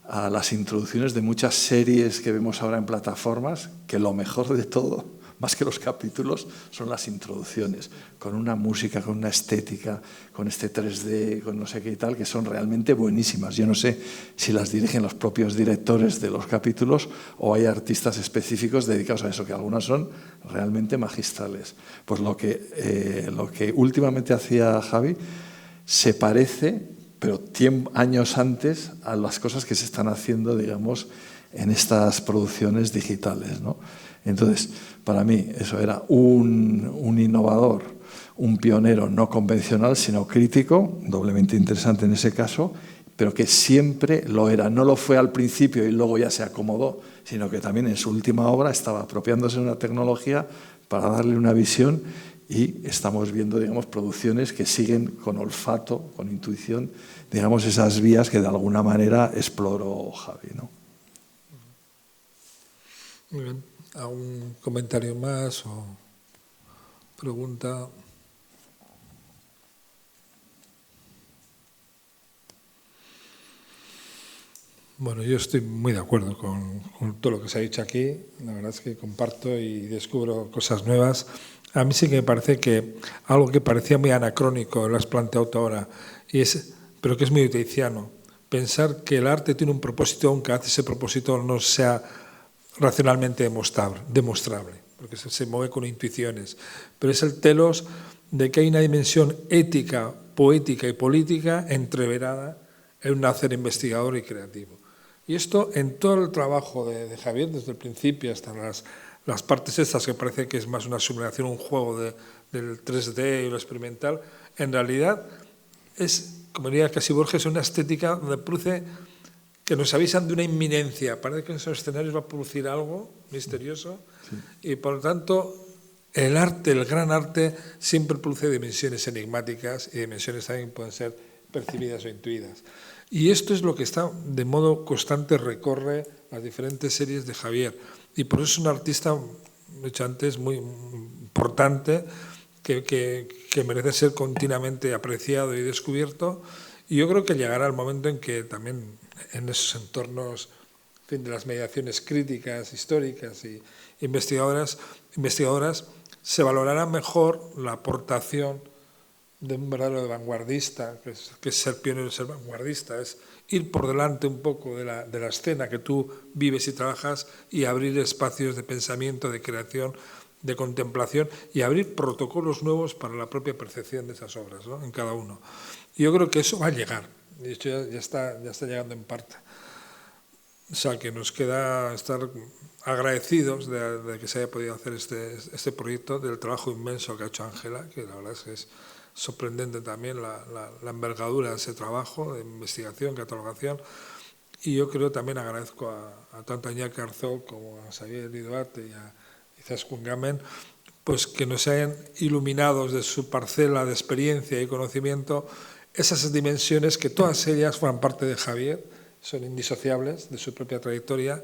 a las introducciones de muchas series que vemos ahora en plataformas, que lo mejor de todo, más que los capítulos, son las introducciones, con una música, con una estética, con este 3D, con no sé qué y tal, que son realmente buenísimas. Yo no sé si las dirigen los propios directores de los capítulos o hay artistas específicos dedicados a eso, que algunas son realmente magistrales. Pues lo que últimamente hacía Javi se parece, pero años antes, a las cosas que se están haciendo, digamos, en estas producciones digitales, ¿no? Entonces, para mí, eso era un innovador, un pionero no convencional, sino crítico, doblemente interesante en ese caso, pero que siempre lo era. No lo fue al principio y luego ya se acomodó, sino que también en su última obra estaba apropiándose de una tecnología para darle una visión y estamos viendo, digamos, producciones que siguen con olfato, con intuición, digamos, esas vías que de alguna manera exploró Javi, ¿no? Muy bien. ¿Algún comentario más o pregunta? Bueno, yo estoy muy de acuerdo con todo lo que se ha dicho aquí. La verdad es que comparto y descubro cosas nuevas. A mí sí que me parece que algo que parecía muy anacrónico lo has planteado tú ahora, pero que es muy utiliciano. Pensar que el arte tiene un propósito, aunque a veces ese propósito no sea racionalmente demostrable, porque se mueve con intuiciones. Pero es el telos de que hay una dimensión ética, poética y política entreverada en un hacer investigador y creativo. Y esto en todo el trabajo de Javier, desde el principio hasta las partes estas, que parece que es más una simulación, un juego del 3D y lo experimental, en realidad es, como diría casi Borges, una estética donde produce que nos avisan de una inminencia. Parece que en esos escenarios va a producir algo misterioso, sí. Y por lo tanto el arte, el gran arte, siempre produce dimensiones enigmáticas y dimensiones también pueden ser percibidas o intuidas. Y esto es lo que está de modo constante, recorre las diferentes series de Javier. Y por eso es un artista, he dicho antes, muy importante, que merece ser continuamente apreciado y descubierto. Y yo creo que llegará el momento en que también en esos entornos, en fin, de las mediaciones críticas, históricas y investigadoras, se valorará mejor la aportación de un verdadero vanguardista, que es ser pionero, ser vanguardista, es ir por delante un poco de la escena que tú vives y trabajas y abrir espacios de pensamiento, de creación, de contemplación y abrir protocolos nuevos para la propia percepción de esas obras, ¿no? En cada uno. Y yo creo que eso va a llegar. De hecho, ya está llegando en parte. O sea, que nos queda estar agradecidos de que se haya podido hacer este proyecto, del trabajo inmenso que ha hecho Ángela, que la verdad es que es sorprendente también la envergadura de ese trabajo de investigación, catalogación. Y yo creo también agradezco a tanto a Iñaki Arzó como a Xavier Idoate y a Izaskun Gamen, pues que nos hayan iluminado desde su parcela de experiencia y conocimiento esas dimensiones que todas ellas forman parte de Javier, son indisociables de su propia trayectoria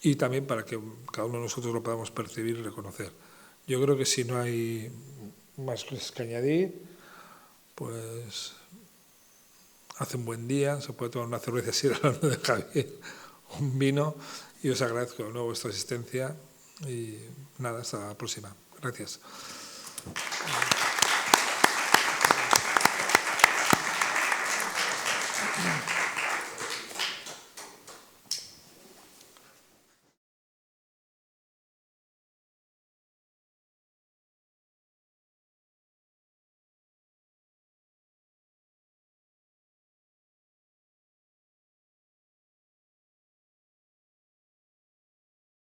y también para que cada uno de nosotros lo podamos percibir y reconocer. Yo creo que si no hay más cosas que añadir. Pues hace un buen día, se puede tomar una cerveza así hablando de Javier, un vino, y os agradezco de nuevo vuestra asistencia y nada, hasta la próxima. Gracias.